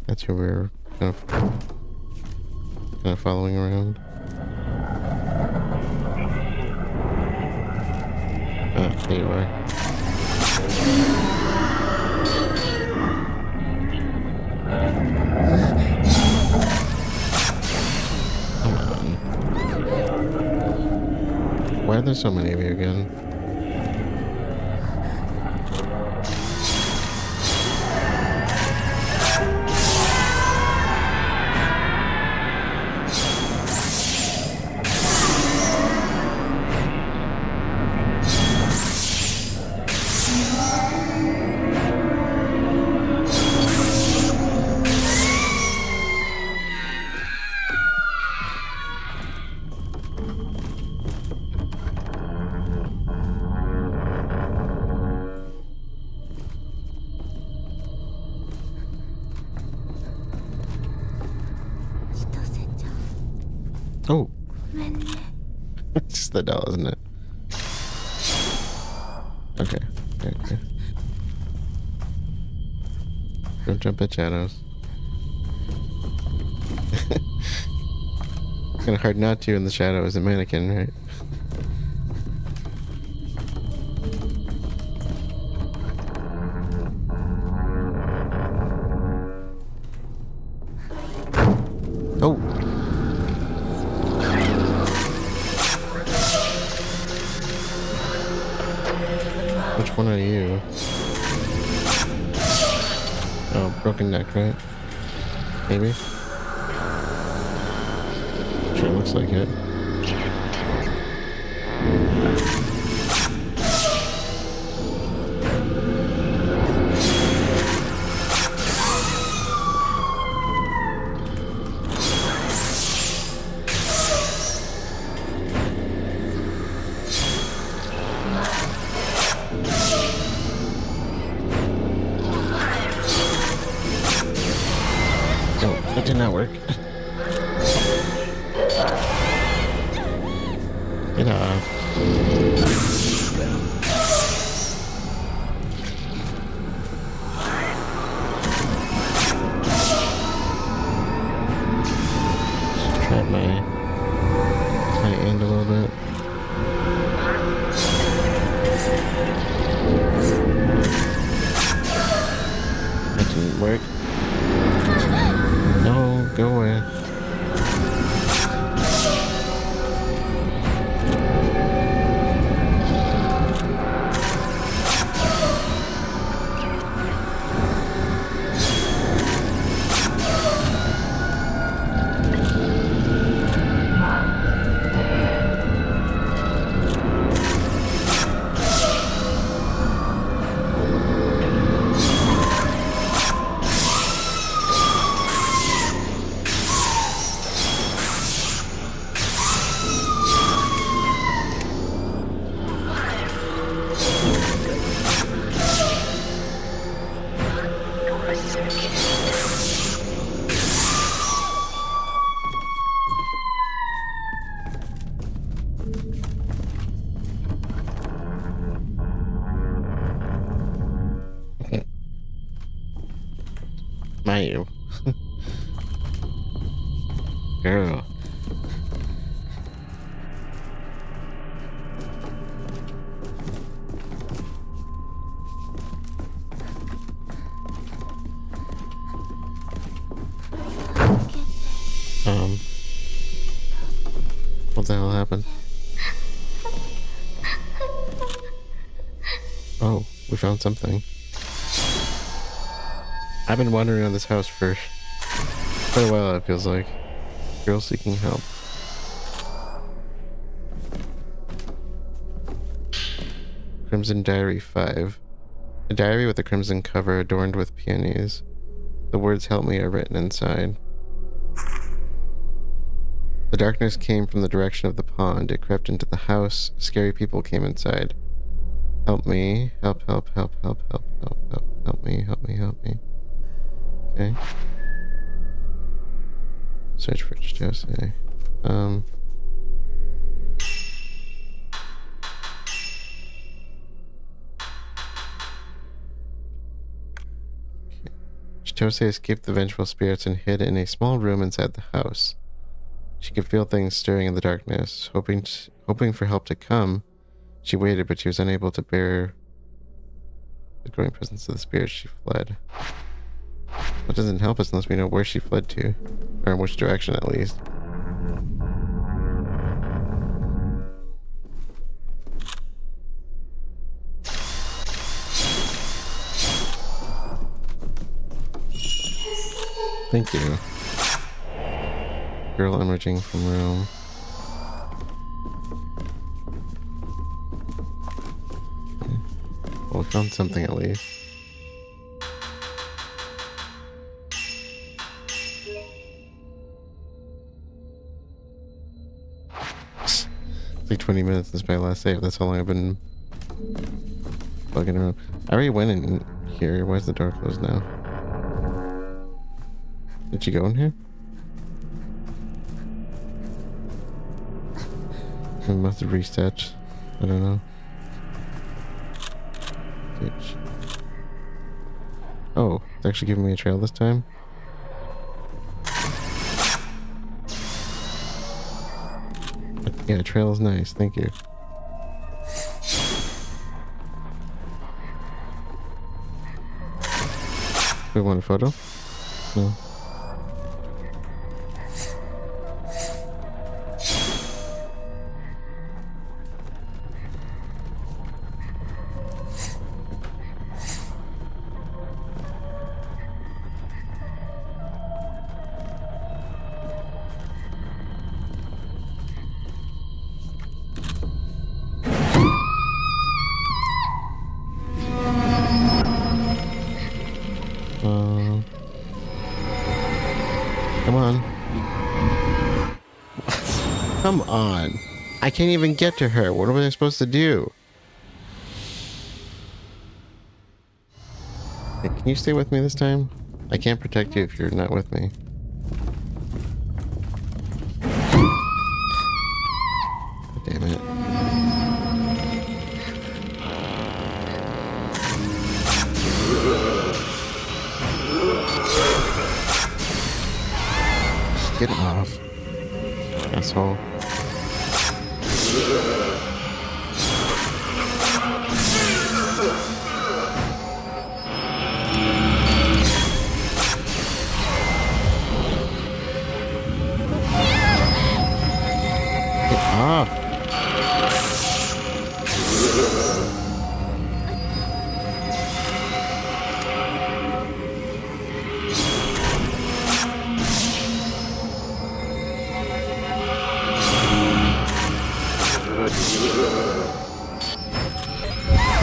That's who we're kind of following around. Ah, there you are. Come on. Why are there so many of you again? Oh. It's just the doll, isn't it? Okay. Okay. Don't jump at shadows. It's kind of hard not to in the shadow as a mannequin, right? Oh. Which one are you? Oh, broken neck, right? Maybe? Sure looks like it. Oh, that did not work. Get off. Try my end a little bit. That didn't work. No, go away. Mayu. Girl. What the hell happened? Oh, we found something. I've been wandering around this house for quite a while, it feels like. Girl seeking help. Crimson Diary 5. A diary with a crimson cover adorned with peonies. The words "help me" are written inside. The darkness came from the direction of the pond. It crept into the house. Scary people came inside. Help me. Help, help, help, help, help, help, help, help me, help me, help me. Okay. Search for Jose. Chitose escaped the vengeful spirits and hid in a small room inside the house. She could feel things stirring in the darkness. Hoping for help to come, she waited, but she was unable to bear the growing presence of the spirits. She fled. That doesn't help us unless we know where she fled to, or in which direction at least. Thank you. Girl emerging from room. Okay. Well, we found something at least. It's like 20 minutes since my last save. That's how long I've been bugging around. I already went in here. Why is the door closed now? Did you go in here? I must have reset. I don't know. Oh, it's actually giving me a trail this time? Yeah, trail is nice. Thank you. We want a photo? No. Come on. I can't even get to her. What am I supposed to do? Hey, can you stay with me this time? I can't protect you if you're not with me. Damn it. Get off, asshole. Get off.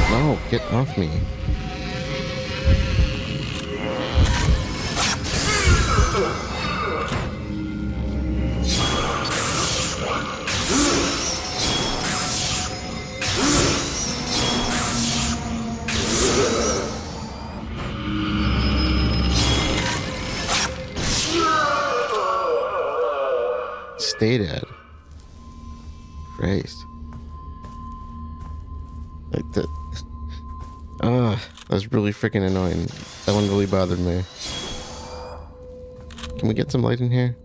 No, get off me. Stay dead. Christ. Like that. That was really freaking annoying. That one really bothered me. Can we get some light in here?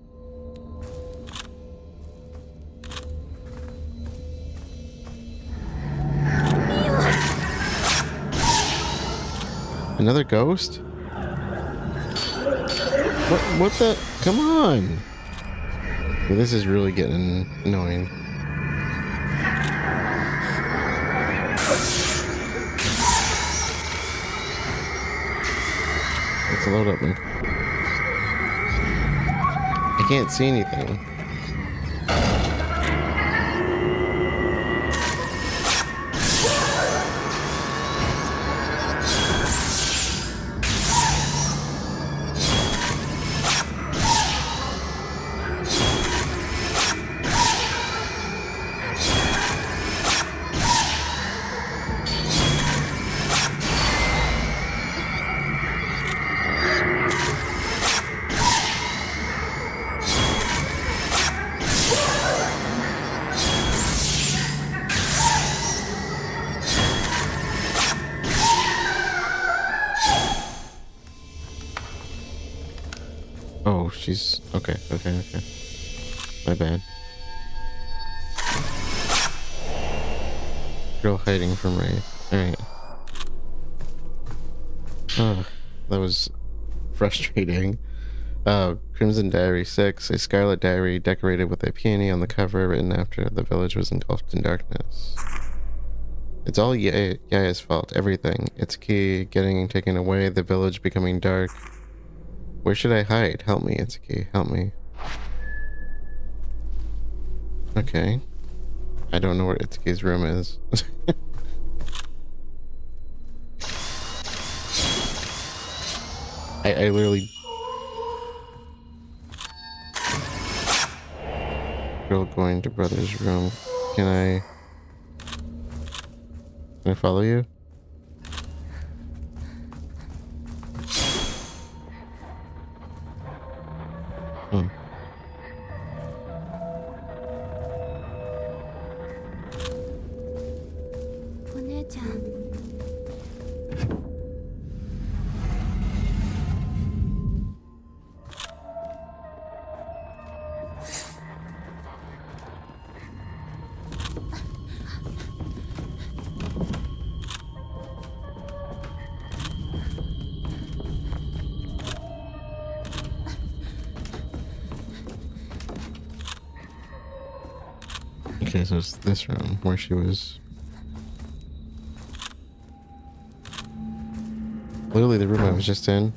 Another ghost? What the? Come on! Well, this is really getting annoying. Let's load up, man. I can't see anything. Oh, she's okay. My bad. Girl hiding from Ray. Alright. Oh, that was frustrating. Crimson Diary 6, a scarlet diary decorated with a peony on the cover, written after the village was engulfed in darkness. It's all Yaya's fault, everything. Its key getting taken away, the village becoming dark. Where should I hide? Help me, Itsuki. Help me. Okay. I don't know where Itsuki's room is. I literally... Girl going to brother's room. Can I follow you? Okay, so it's this room where she was. Literally the room I was just in.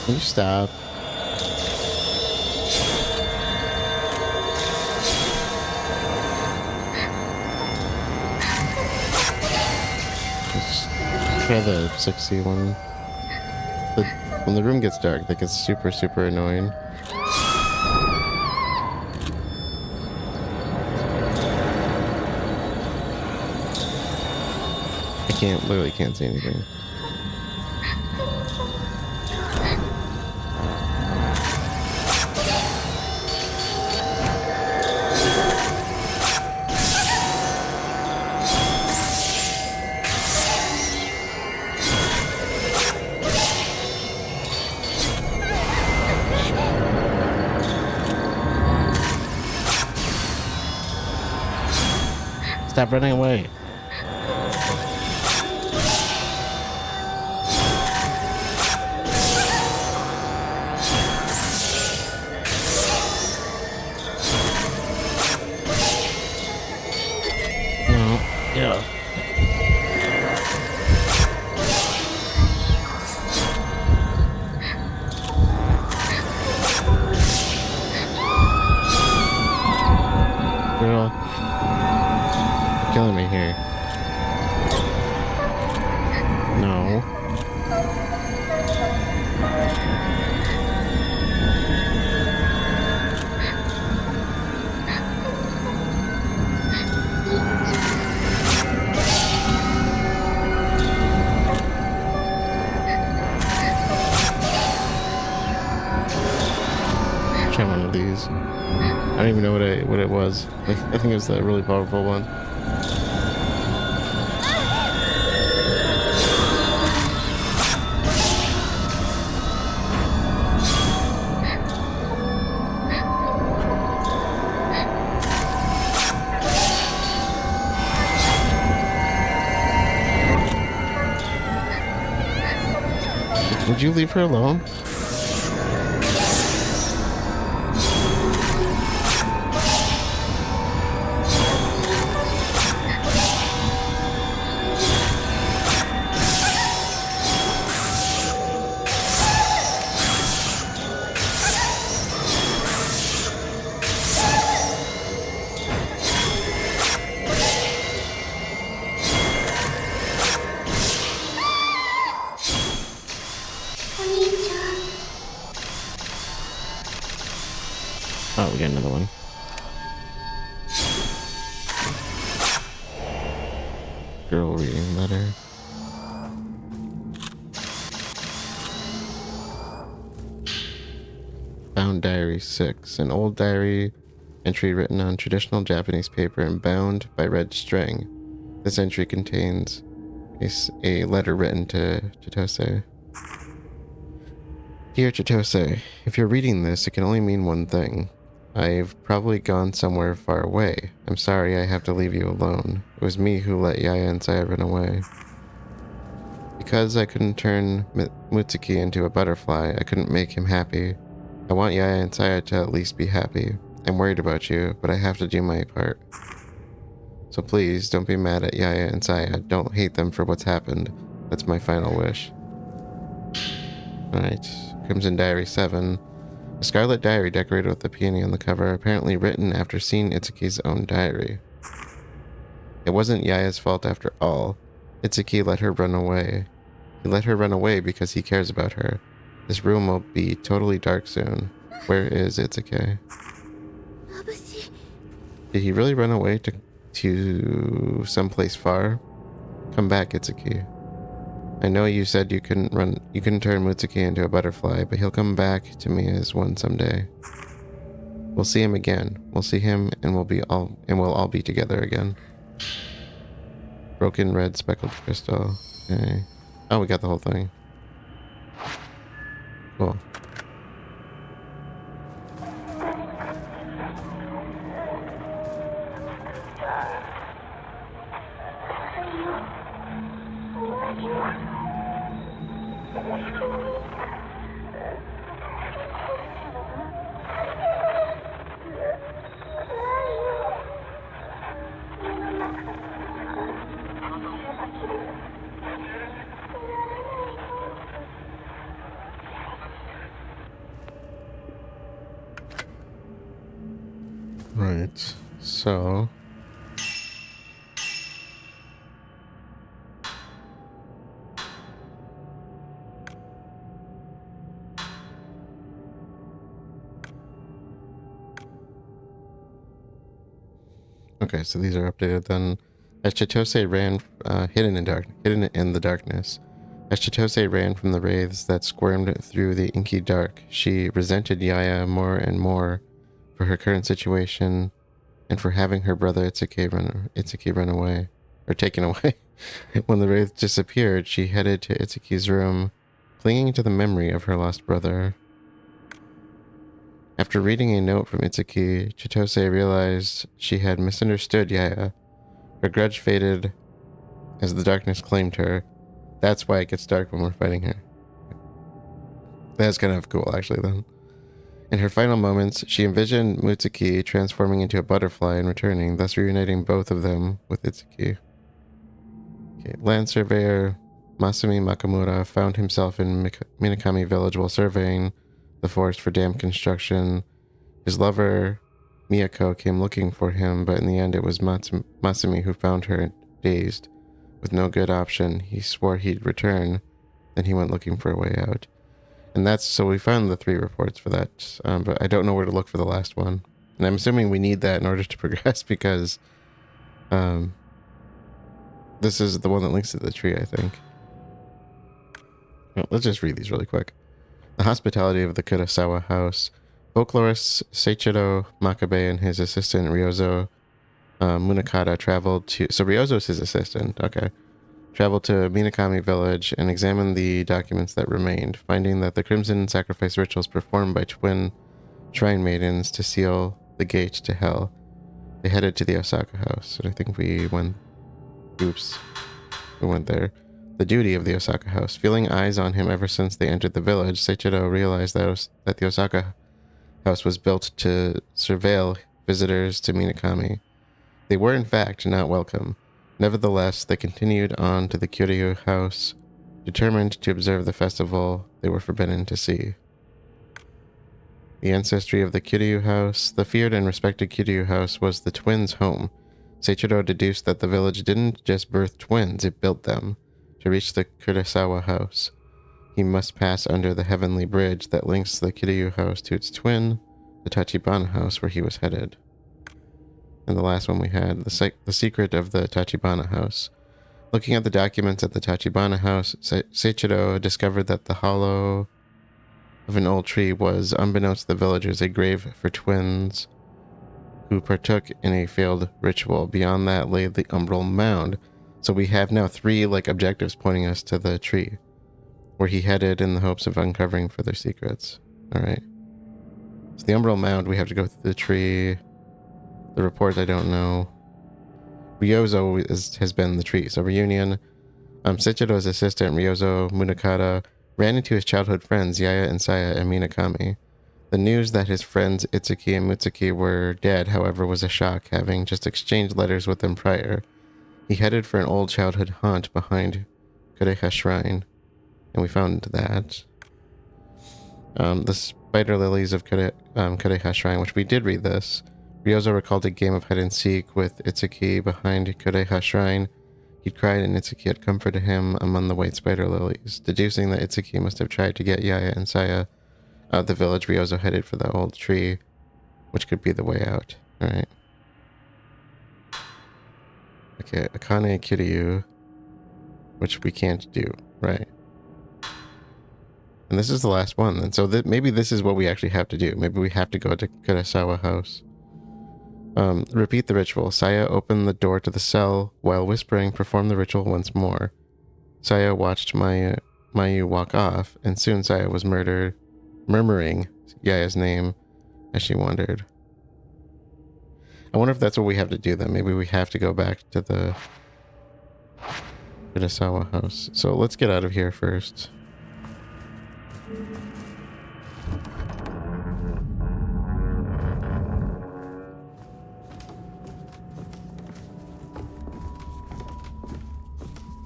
Can you stop? Try the 60 one. When the room gets dark, that gets super, super annoying. Literally can't see anything. Stop running away. No. Yeah. Girl. You're killing me here. No. Try one of these. I don't even know what it was. I think it was that really powerful one. Would you leave her alone? Oh, we got another one. Girl reading letter. Bound Diary 6. An old diary entry written on traditional Japanese paper and bound by red string. This entry contains a letter written to Chitose. Dear Chitose, if you're reading this, it can only mean one thing. I've probably gone somewhere far away. I'm sorry I have to leave you alone. It was me who let Yaya and Saya run away. Because I couldn't turn Mutsuki into a butterfly, I couldn't make him happy. I want Yaya and Saya to at least be happy. I'm worried about you, but I have to do my part. So please, don't be mad at Yaya and Saya. Don't hate them for what's happened. That's my final wish. Alright. Crimson Diary 7. A scarlet diary decorated with a peony on the cover, apparently written after seeing Itsuki's own diary. It wasn't Yaya's fault after all. Itsuki let her run away. He let her run away because he cares about her. This room will be totally dark soon. Where is Itsuki? Did he really run away to someplace far? Come back, Itsuki. I know you said you couldn't turn Mutsuki into a butterfly, but he'll come back to me as one someday. We'll see him again. We'll see him and we'll all be together again. Broken red speckled crystal. Okay. Oh, we got the whole thing. Cool. Right, so Okay, so these are updated then. As Chitose ran, hidden in the darkness. As Chitose ran from the wraiths that squirmed through the inky dark, she resented Yaya more and more for her current situation and for having her brother Itsuki run away, or taken away. When the wraith disappeared, she headed to Itsuki's room, clinging to the memory of her lost brother. After reading a note from Itsuki, Chitose realized she had misunderstood Yaya. Her grudge faded as the darkness claimed her. That's why it gets dark when we're fighting her. That's kind of cool, actually, then. In her final moments, she envisioned Mutsuki transforming into a butterfly and returning, thus reuniting both of them with Itsuki. Okay. Land surveyor Masumi Makamura found himself in Minakami village while surveying the forest for dam construction. His lover, Miyako, came looking for him, but in the end it was Masumi who found her dazed. With no good option, he swore he'd return, then he went looking for a way out. And that's, so we found the 3 reports for that, but I don't know where to look for the last one. And I'm assuming we need that in order to progress because this is the one that links to the tree, I think. Well, let's just read these really quick. The hospitality of the Kurosawa house. Folklorist Seichiro Makabe and his assistant Ryozo Munakata traveled to... So Ryozo's his assistant, okay. Traveled to Minakami village and examined the documents that remained, finding that the crimson sacrifice rituals performed by twin shrine maidens to seal the gate to hell. They headed to the Osaka house, and I think we went... Oops. We went there. The duty of the Osaka house. Feeling eyes on him ever since they entered the village, Seichiro realized that the Osaka house was built to surveil visitors to Minakami. They were, in fact, not welcome. Nevertheless, they continued on to the Kiryu house, determined to observe the festival they were forbidden to see. The ancestry of the Kiryu house. The feared and respected Kiryu house was the twins' home. Seichiro deduced that the village didn't just birth twins, it built them. To reach the Kurosawa house, he must pass under the heavenly bridge that links the Kiryu house to its twin, the Tachibana house, where he was headed. And the last one we had, the secret of the Tachibana house. Looking at the documents at the Tachibana house, Seichiro discovered that the hollow of an old tree was, unbeknownst to the villagers, a grave for twins who partook in a failed ritual. Beyond that lay the Umbral Mound. So we have now 3 objectives pointing us to the tree, where he headed in the hopes of uncovering further secrets. Alright. So the Umbral Mound, we have to go through the tree. The report, I don't know. Ryozo has been the tree. So reunion. Seichiro's assistant, Ryozo Munakata, ran into his childhood friends, Yaya and Saya and Minakami. The news that his friends Itsuki and Mutsuki were dead, however, was a shock, having just exchanged letters with them prior. He headed for an old childhood haunt behind Kureha Shrine, and we found that. The Spider Lilies of Kureha Shrine, which we did read this. Ryozo recalled a game of hide and seek with Itsuki behind Kureha Shrine. He'd cried and Itsuki had comforted him among the white spider lilies. Deducing that Itsuki must have tried to get Yaya and Saya out of the village, Ryozo headed for the old tree, which could be the way out. Alright. Okay, Akane Kiryu, which we can't do, right? And this is the last one, and so maybe this is what we actually have to do. Maybe we have to go to Kurosawa house. Repeat the ritual. Saya opened the door to the cell while whispering, perform the ritual once more. Saya watched Mayu walk off, and soon Saya was murmuring Yaya's name as she wandered. I wonder if that's what we have to do then. Maybe we have to go back to the Kurosawa house. So let's get out of here first.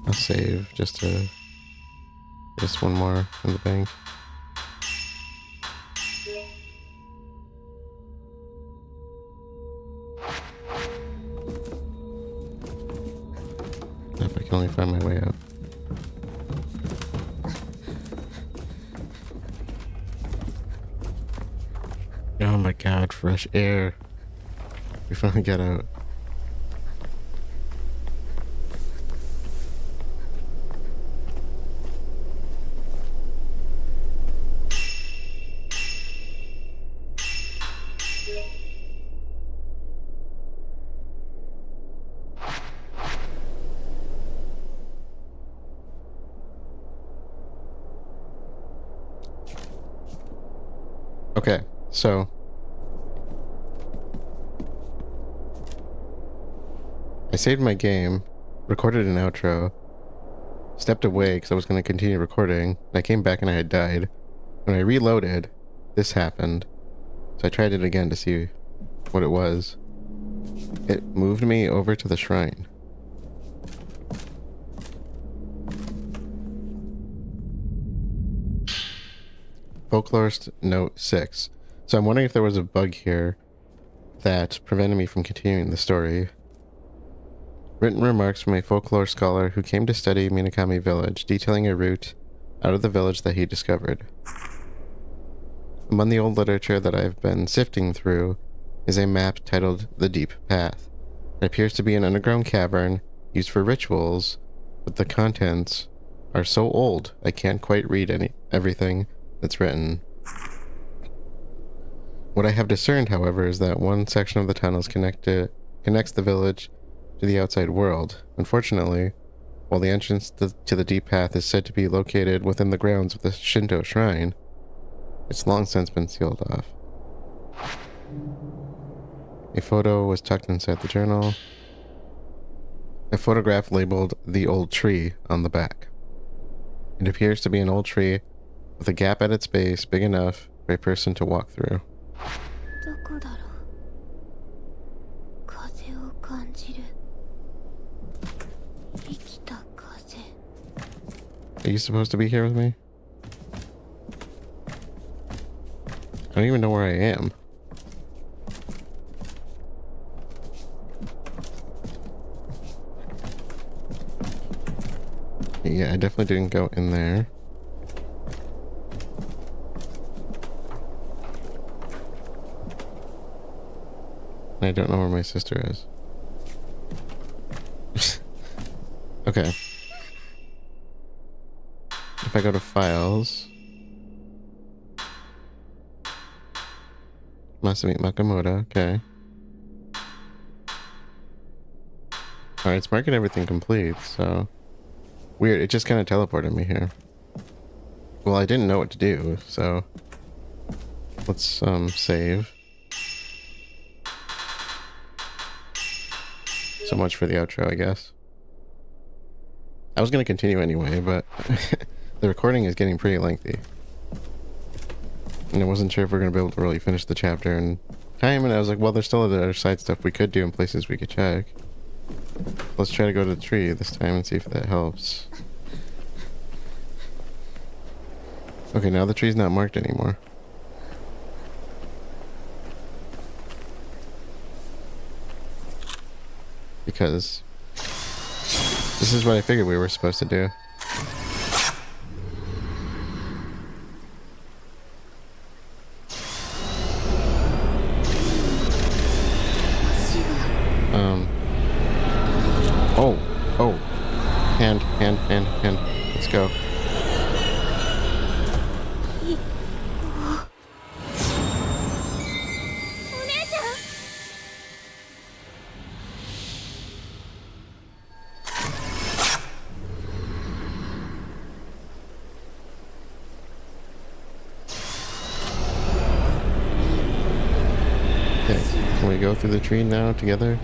I'll save just one more in the bank. If I can only find my way out. Oh my god, fresh air. We finally got out. Okay, so I saved my game, recorded an outro, stepped away because I was going to continue recording, and I came back and I had died. When I reloaded, this happened. So I tried it again to see what it was. It moved me over to the shrine. Folklorist note 6. So I'm wondering if there was a bug here that prevented me from continuing the story. Written remarks from a folklore scholar who came to study Minakami village, detailing a route out of the village that he discovered. Among the old literature that I've been sifting through is a map titled The Deep Path. It appears to be an underground cavern used for rituals, but the contents are so old I can't quite read everything that's written. What I have discerned, however, is that one section of the tunnels connects the village to the outside world. Unfortunately, while the entrance to the deep path is said to be located within the grounds of the Shinto shrine, it's long since been sealed off. A photo was tucked inside the journal. A photograph labeled "The Old Tree" on the back. It appears to be an old tree with a gap at its base big enough for a person to walk through. Are you supposed to be here with me? I don't even know where I am. Yeah, I definitely didn't go in there. And I don't know where my sister is. Okay. If I go to files... Masami Makamoto, okay. Alright, it's marking everything complete, so... Weird, it just kind of teleported me here. Well, I didn't know what to do, so... Let's, save. So much for the outro, I guess. I was gonna continue anyway, but... the recording is getting pretty lengthy. And I wasn't sure if we are gonna be able to really finish the chapter in time, and I was like, well, there's still other side stuff we could do and places we could check. Let's try to go to the tree this time and see if that helps. Okay, now the tree's not marked anymore. Because this is what I figured we were supposed to do. Oh. Hand. Let's go. Okay, can we go through the tree now together?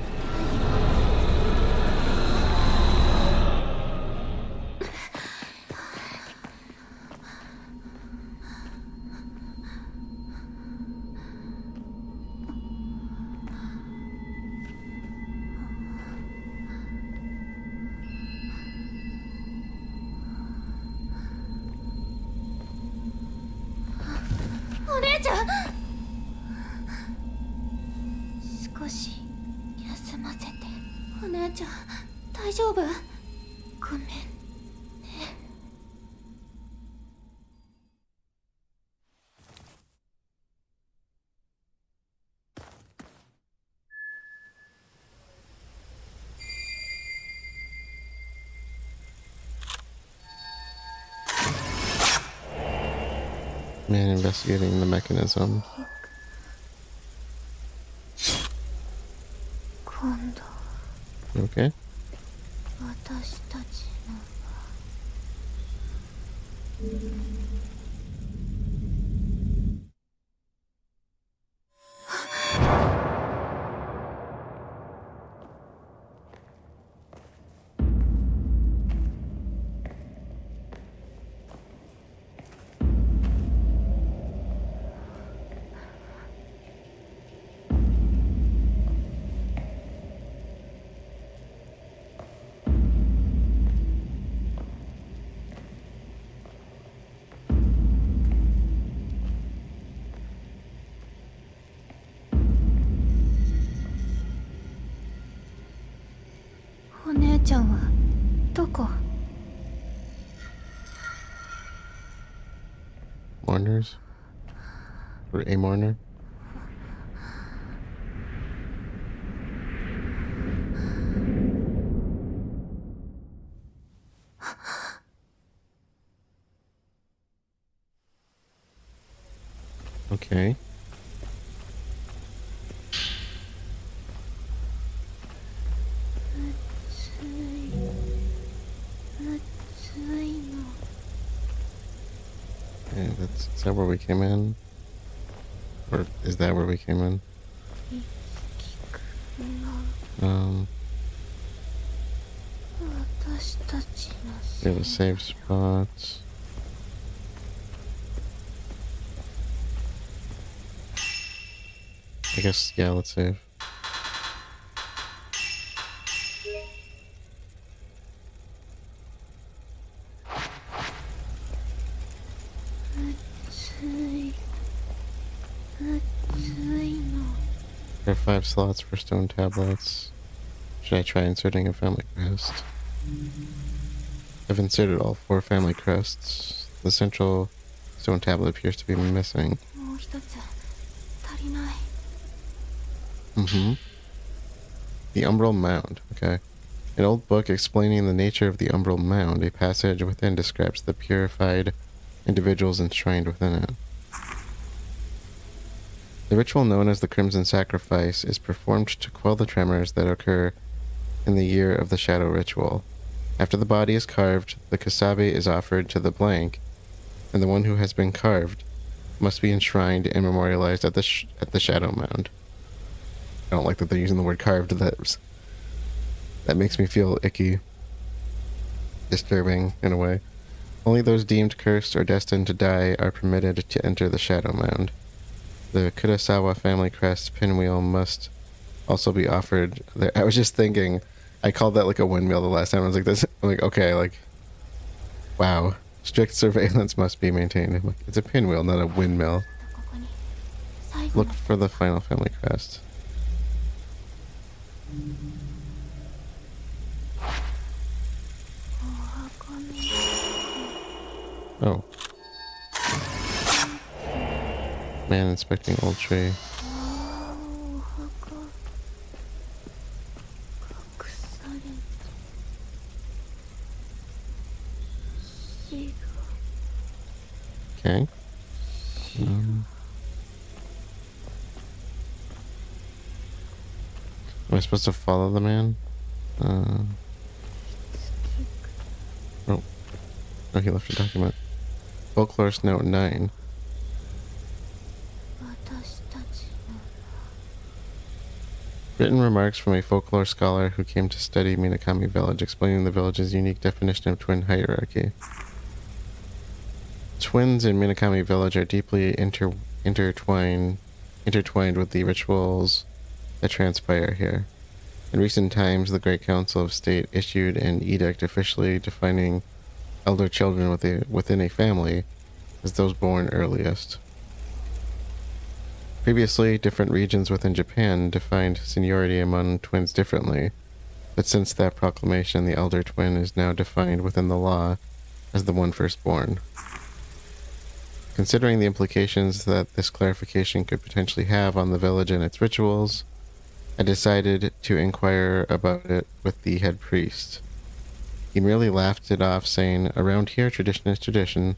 Man investigating the mechanism. Okay. ちゃんはどこ？ Mourners? Or a mourner? Okay. Okay, is that where we came in? Or is that where we came in? We have a save spot. I guess, yeah, let's save. There are 5 slots for stone tablets. Should I try inserting a family crest? I've inserted all 4 family crests. The central stone tablet appears to be missing. The Umbral Mound. Okay. An old book explaining the nature of the Umbral Mound. A passage within describes the purified individuals enshrined within it. The ritual known as the Crimson Sacrifice is performed to quell the tremors that occur in the year of the Shadow Ritual. After the body is carved, the kasabe is offered to the blank, and the one who has been carved must be enshrined and memorialized at the Shadow Mound. I don't like that they're using the word carved. That makes me feel icky. Disturbing, in a way. Only those deemed cursed or destined to die are permitted to enter the Shadow Mound. The Kurosawa family crest pinwheel must also be offered there. I was just thinking, I called that like a windmill the last time. I was like, this, I'm like, okay, like, wow. Strict surveillance must be maintained. I'm like, it's a pinwheel, not a windmill. Look for the final family crest. Oh. Man inspecting old tree. Okay. Am I supposed to follow the man? Oh. Oh, he left a document. Folklore's Note 9. Written remarks from a folklore scholar who came to study Minakami village, explaining the village's unique definition of twin hierarchy. Twins in Minakami village are deeply intertwined with the rituals that transpire here. In recent times, the Great Council of State issued an edict officially defining elder children within a family as those born earliest. Previously, different regions within Japan defined seniority among twins differently, but since that proclamation, the elder twin is now defined within the law as the one firstborn. Considering the implications that this clarification could potentially have on the village and its rituals, I decided to inquire about it with the head priest. He merely laughed it off, saying, "Around here, tradition is tradition."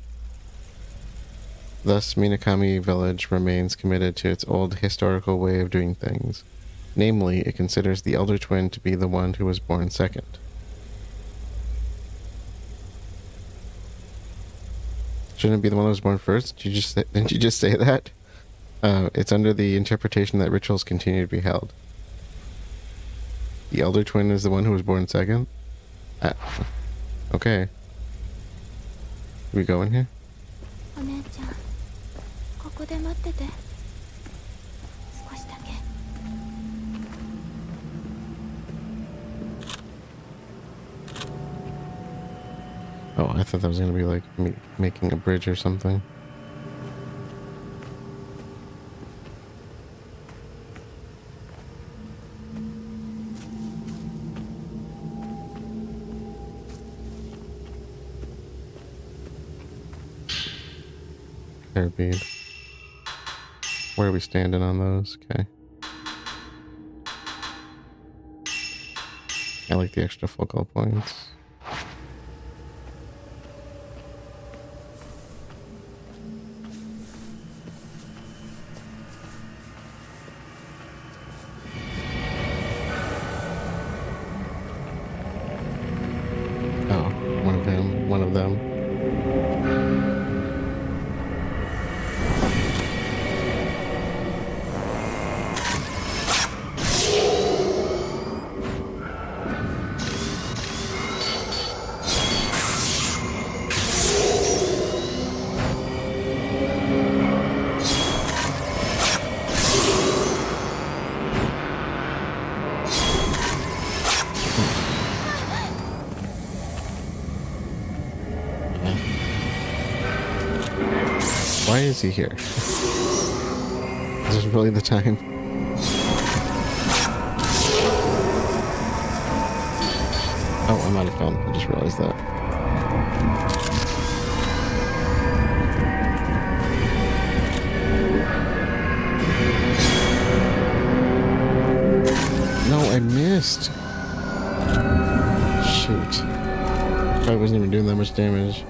Thus, Minakami village remains committed to its old historical way of doing things. Namely, it considers the elder twin to be the one who was born second. Shouldn't it be the one that was born first? Didn't you just say that? It's under the interpretation that rituals continue to be held. The elder twin is the one who was born second? Okay. We go in here? Oh, I thought that was going to be like making a bridge or something. Hair bead. Where are we standing on those? Okay. I like the extra focal points. Oh, one of them. One of them. Why is he here? Is this really the time? Oh, I'm out of film. I just realized that. No, I missed. Shoot. Probably wasn't even doing that much damage.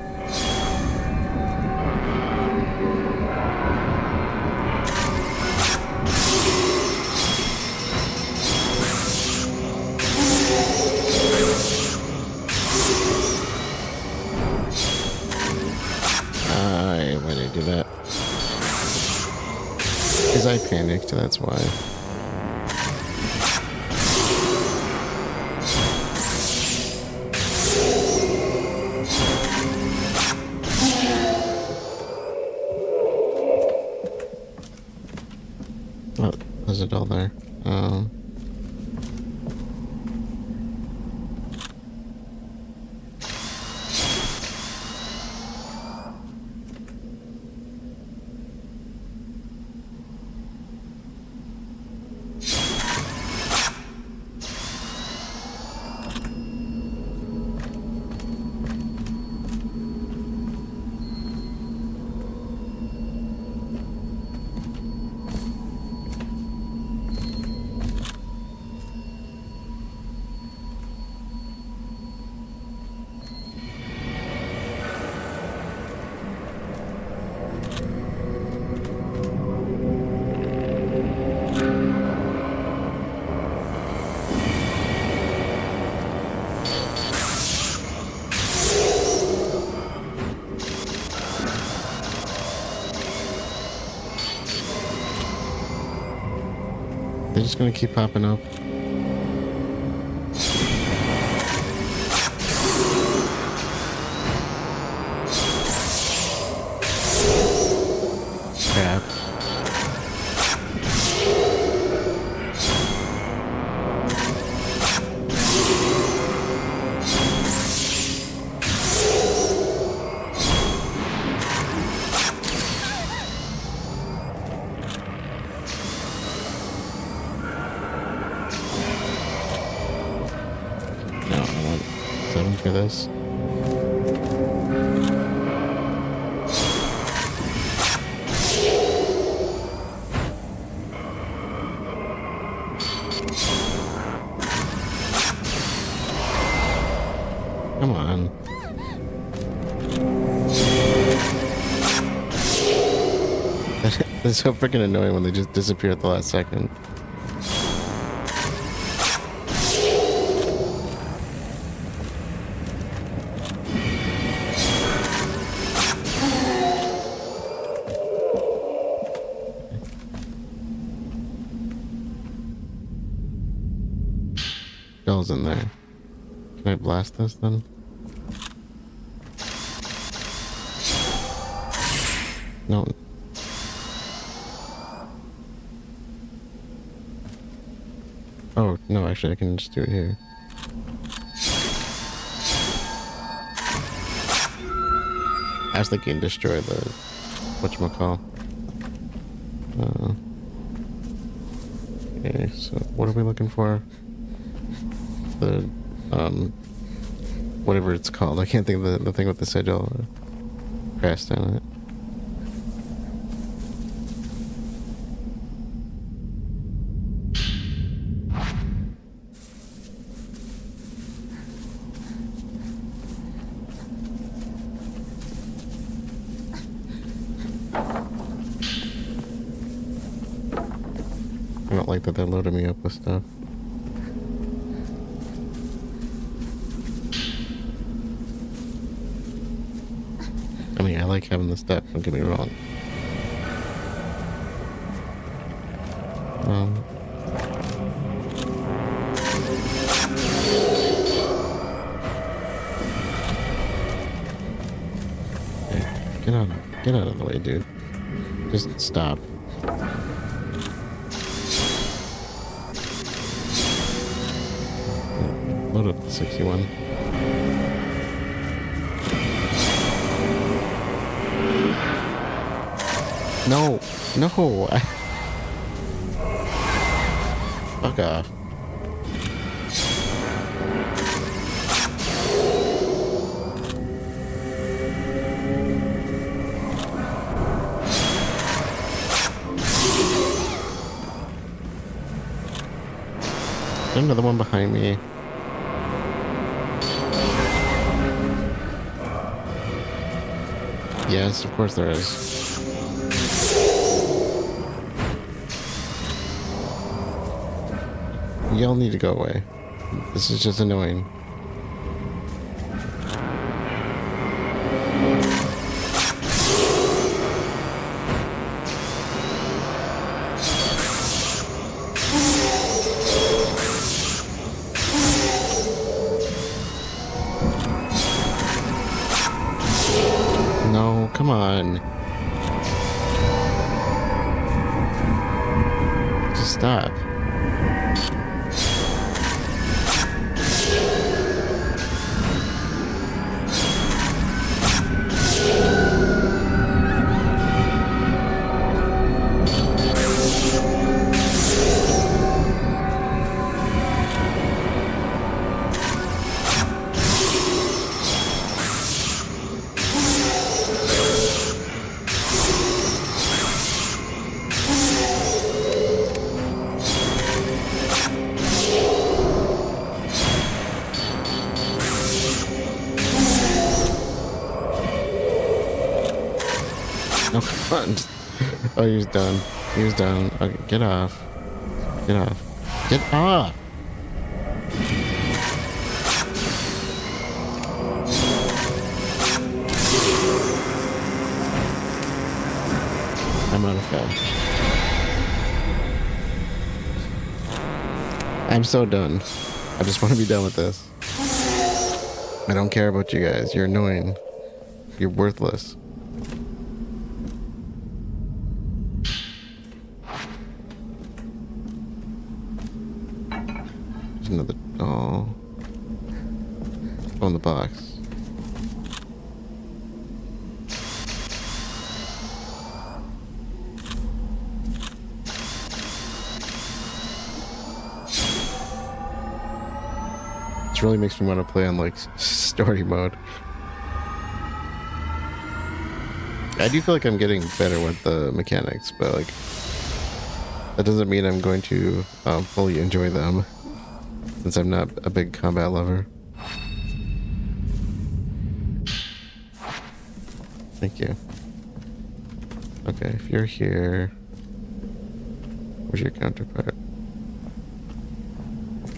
Why did I do that? Because I panicked, that's why. Oh, there's it all there. They're just gonna keep popping up. Crap. For this. Come on. That's so freaking annoying when they just disappear at the last second. Shells in there. Can I blast this then? No. Oh, no, actually I can just do it here. I was thinking destroy the whatchamacall. Okay, so what are we looking for? The whatever it's called. I can't think of the thing with the sigil crest on it. don't like that they're loading me up with stuff. I mean, I like having the stuff, don't get me wrong. Get out of the way, dude. Just stop. Load up the 61. No, no. Fuck off. There's another one behind me. Yes, of course there is. Y'all need to go away. This is just annoying. No, come on. Just stop. No, come on. Oh, he was done. He was done. Okay, get off. Get off. Get off! I'm out of fun. I'm so done. I just want to be done with this. I don't care about you guys. You're annoying. You're worthless. There's another doll. On the box. Really makes me want to play on like story mode. I do feel like I'm getting better with the mechanics, but like that doesn't mean I'm going to fully enjoy them, since I'm not a big combat lover. Thank you. Okay, if you're here, where's your counterpart?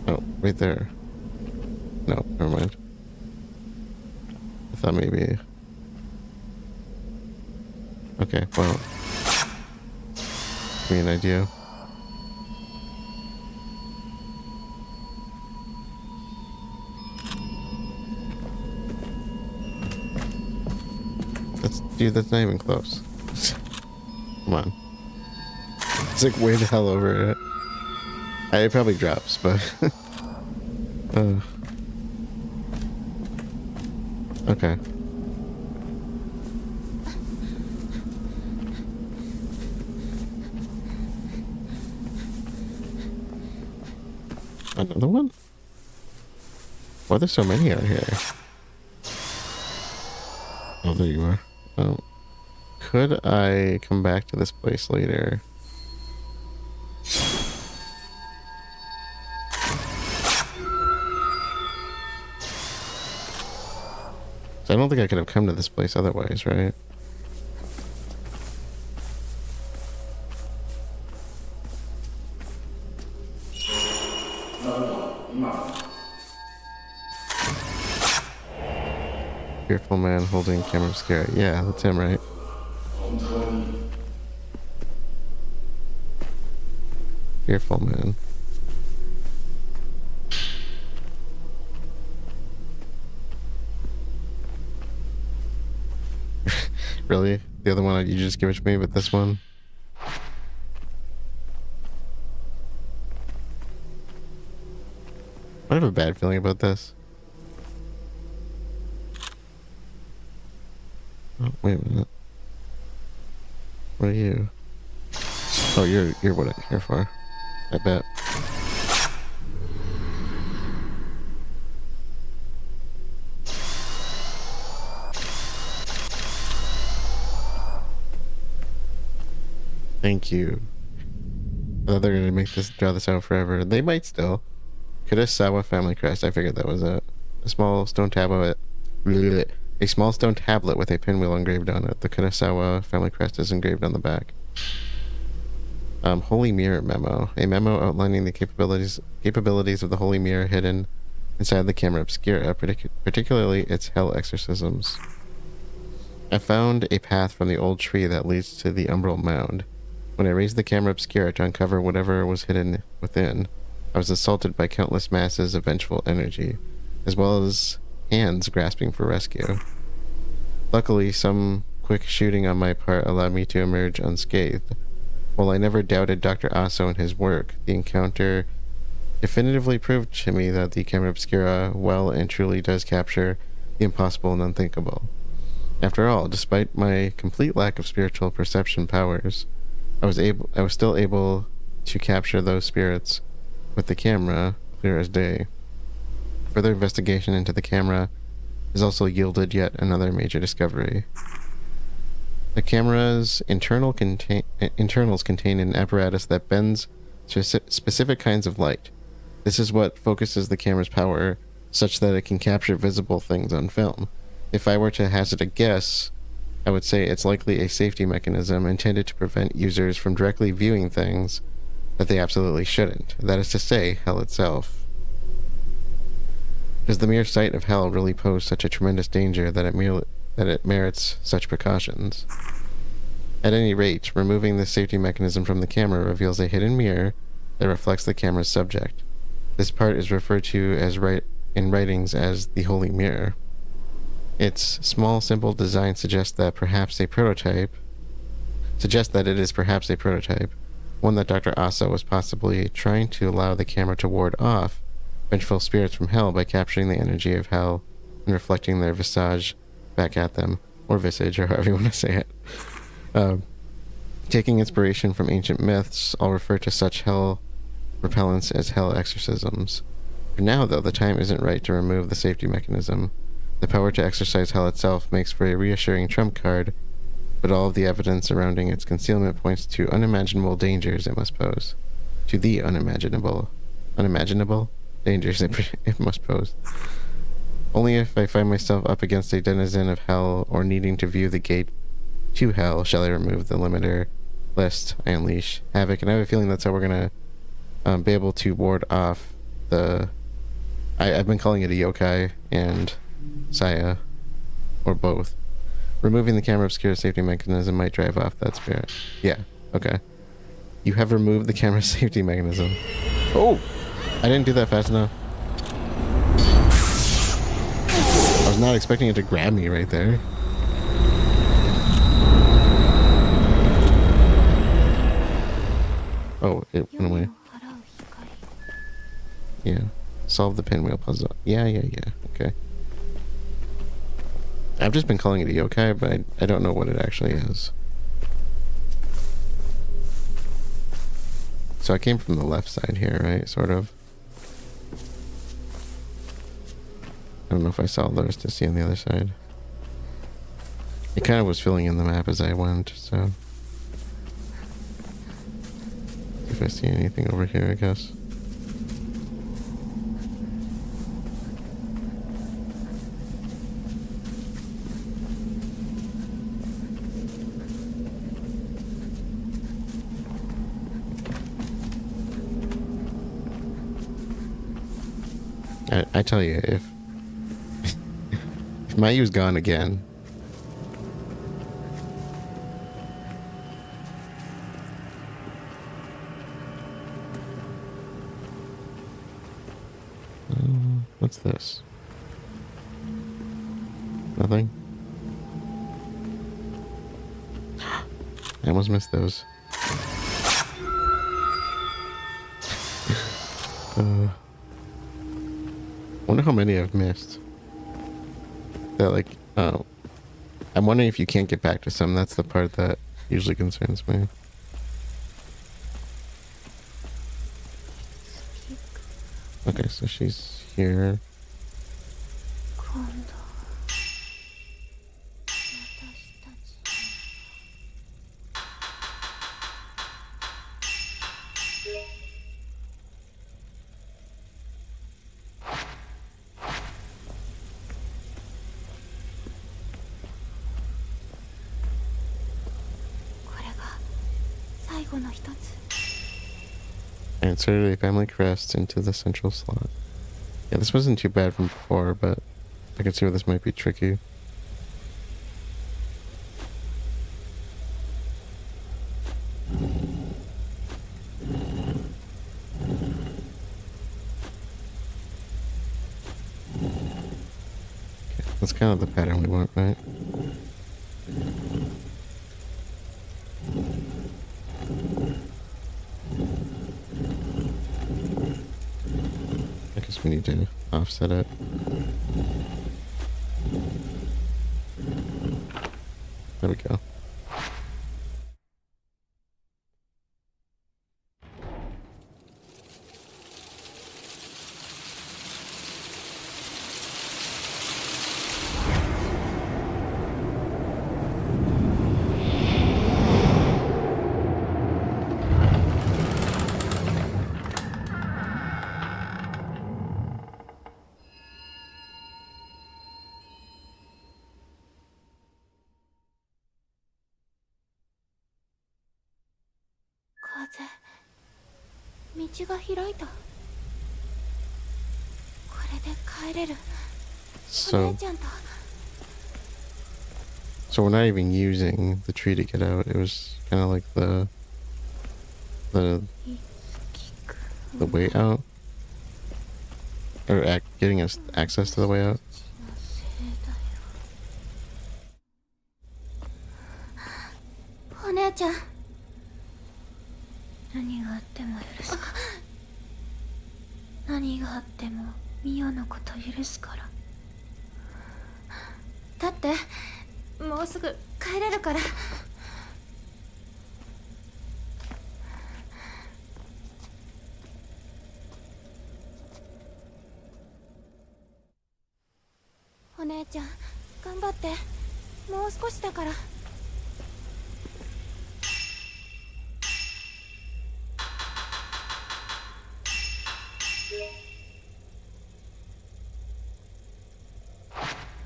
Oh, right there. No, never mind. I thought maybe... Okay, well... Give me an idea. Dude, that's not even close. Come on. It's like way the hell over it. It probably drops, but... Okay. Another one? Why are there so many out here? Oh, there you are. Oh. Could I come back to this place later? I don't think I could have come to this place otherwise, right? Fearful man holding camera obscura. Yeah, that's him, right? Fearful man. Really? The other one you just give it to me, but this one? I have a bad feeling about this. Oh, wait a minute. What are you? Oh, you're what I'm here for. I bet. Thank you. I thought they were gonna draw this out forever. They might still. Killaskila family crest. I figured that was it. A small stone tablet. A small stone tablet with a pinwheel engraved on it. The Killaskila family crest is engraved on the back. Holy Mirror memo. A memo outlining the capabilities of the Holy Mirror hidden inside the camera obscura, particularly its hell exorcisms. I found a path from the old tree that leads to the Umbral Mound. When I raised the camera obscura to uncover whatever was hidden within, I was assaulted by countless masses of vengeful energy, as well as hands grasping for rescue. Luckily, some quick shooting on my part allowed me to emerge unscathed. While I never doubted Dr. Aso and his work, the encounter definitively proved to me that the camera obscura well and truly does capture the impossible and unthinkable. After all, despite my complete lack of spiritual perception powers, I was still able to capture those spirits with the camera clear as day. Further investigation into the camera has also yielded yet another major discovery. The camera's internals contain an apparatus that bends to specific kinds of light. This is what focuses the camera's power such that it can capture visible things on film. If I were to hazard a guess, I would say it's likely a safety mechanism intended to prevent users from directly viewing things that they absolutely shouldn't. That is to say, hell itself. Does the mere sight of hell really pose such a tremendous danger that it merits such precautions? At any rate, removing this safety mechanism from the camera reveals a hidden mirror that reflects the camera's subject. This part is referred to in writings as the Holy Mirror. Its small, simple design suggests that it is perhaps a prototype, one that Dr. Aso was possibly trying to allow the camera to ward off vengeful spirits from hell by capturing the energy of hell and reflecting their visage back at them, or visage, or however you want to say it. Taking inspiration from ancient myths, I'll refer to such hell repellents as hell exorcisms. For now, though, the time isn't right to remove the safety mechanism. The power to exorcise hell itself makes for a reassuring trump card, but all of the evidence surrounding its concealment points to unimaginable dangers it must pose. To the unimaginable dangers it must pose. Only if I find myself up against a denizen of hell or needing to view the gate to hell shall I remove the limiter, lest I unleash havoc. And I have a feeling that's how we're gonna be able to ward off the... I've been calling it a yokai and Saya, or both. Removing the camera obscura safety mechanism might drive off that spirit. Yeah, okay. You have removed the camera safety mechanism. Oh! I didn't do that fast enough. I was not expecting it to grab me right there. Oh, it went away. Yeah. Solve the pinwheel puzzle. Yeah. Okay. I've just been calling it a yokai, but I don't know what it actually is. So I came from the left side here, right? Sort of. I don't know if I saw those to see on the other side. It kind of was filling in the map as I went, so... If I see anything over here, I guess. I tell you, if Mayu's gone again. What's this? Nothing? I almost missed those. Wonder how many I've missed. That like, oh, I'm wondering if you can't get back to some. That's the part that usually concerns me. Okay, so she's here. Insert a family crest into the central slot. Yeah, this wasn't too bad from before, but I can see where this might be tricky. Okay, that's kind of the pattern we want, right? We need to offset it. There we go. So we're not even using the tree to get out. It was kind of like the way out, or getting us access to the way out.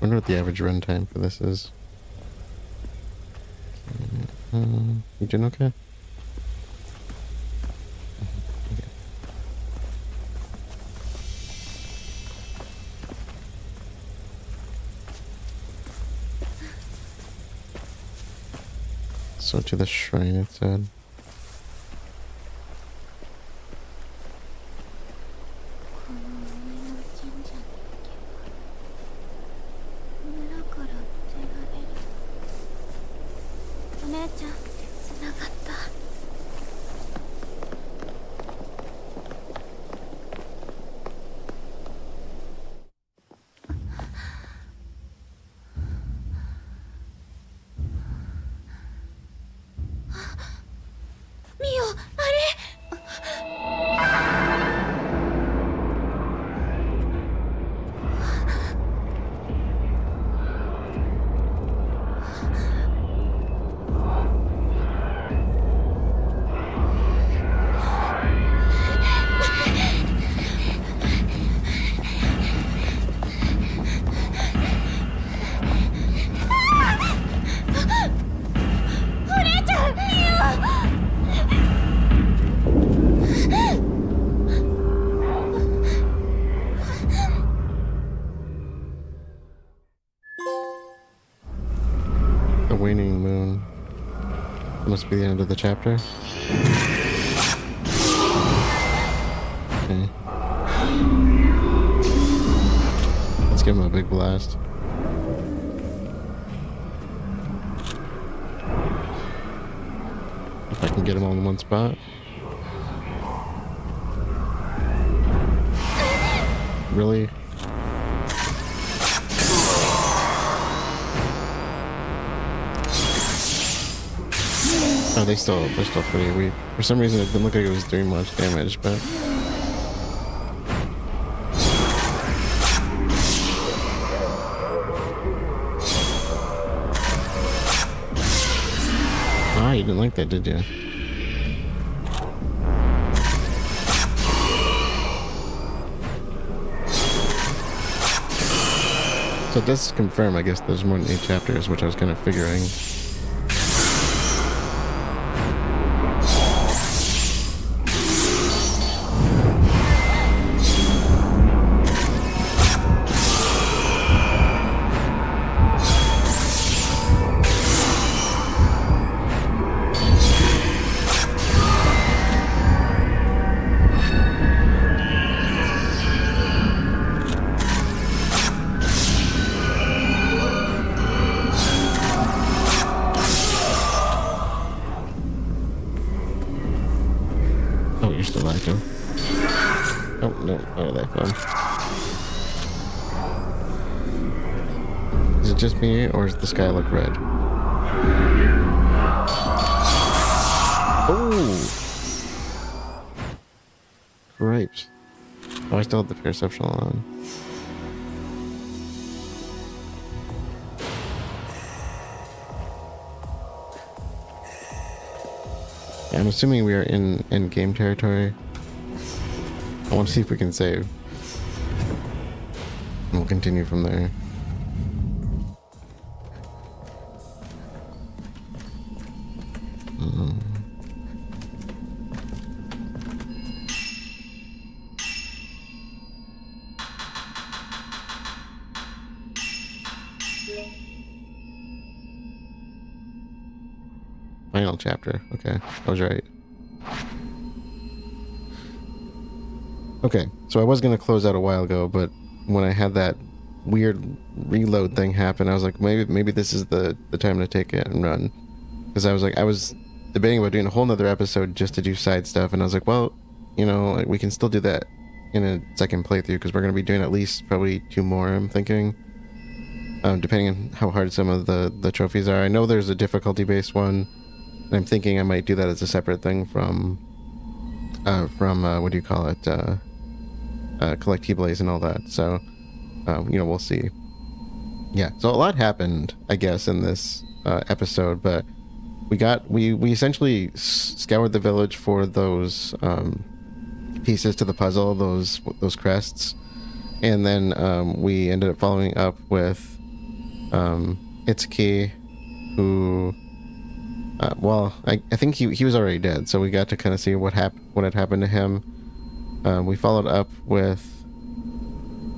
I wonder what the average runtime for this is. You doing okay? Okay. So to the shrine, it said. Moon. That must be the end of the chapter. Okay. Let's give him a big blast. If I can get them all in one spot. Really? Oh, they're still pretty weak. For some reason, it didn't look like it was doing much damage, but you didn't like that, did you? So it does confirm, I guess, there's more than 8 chapters, which I was kind of figuring. Oh, you're still active. Oh, no. Oh, that fun. Is it just me, or does the sky look red? Oh! Right. Oh, I still have the perception on. I'm assuming we are in game territory. I want to see if we can save. And we'll continue from there. Final chapter. Okay, I was right. Okay, so I was going to close out a while ago, but when I had that weird reload thing happen, I was like, maybe this is the time to take it and run. Because I was debating about doing a whole nother episode just to do side stuff, and I was like, well, you know, like, we can still do that in a second playthrough, because we're going to be doing at least probably 2 more, I'm thinking. Depending on how hard some of the trophies are. I know there's a difficulty-based one, and I'm thinking I might do that as a separate thing from what do you call it, collectibles and all that. So, you know, we'll see. Yeah, so a lot happened, I guess, in this episode, but we essentially scoured the village for those pieces to the puzzle, those crests, and then we ended up following up with Itsuki, who well, I think he was already dead, so we got to kind of see what had happened to him. We followed up with,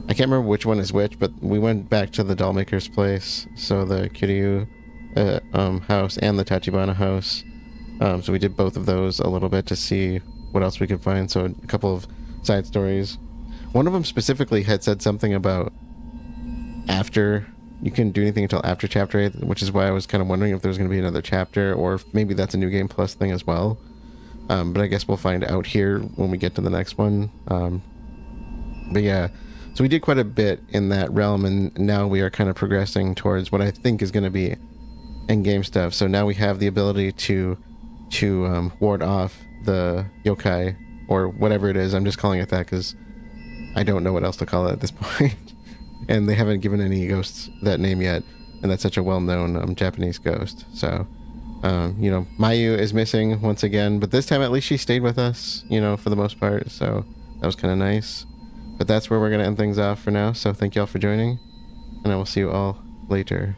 I can't remember which one is which, but we went back to the dollmaker's place, so the Kiryu house and the Tachibana house. So we did both of those a little bit to see what else we could find. So a couple of side stories. One of them specifically had said something about after. You couldn't do anything until after chapter 8, which is why I was kind of wondering if there was going to be another chapter, or if maybe that's a New Game Plus thing as well. But I guess we'll find out here when we get to the next one. But yeah, so we did quite a bit in that realm, and now we are kind of progressing towards what I think is going to be in-game stuff. So now we have the ability to ward off the yokai, or whatever it is. I'm just calling it that because I don't know what else to call it at this point. And they haven't given any ghosts that name yet, and that's such a well-known Japanese ghost. So, you know, Mayu is missing once again, but this time at least she stayed with us, you know, for the most part, so that was kind of nice. But that's where we're going to end things off for now, so thank you all for joining, and I will see you all later.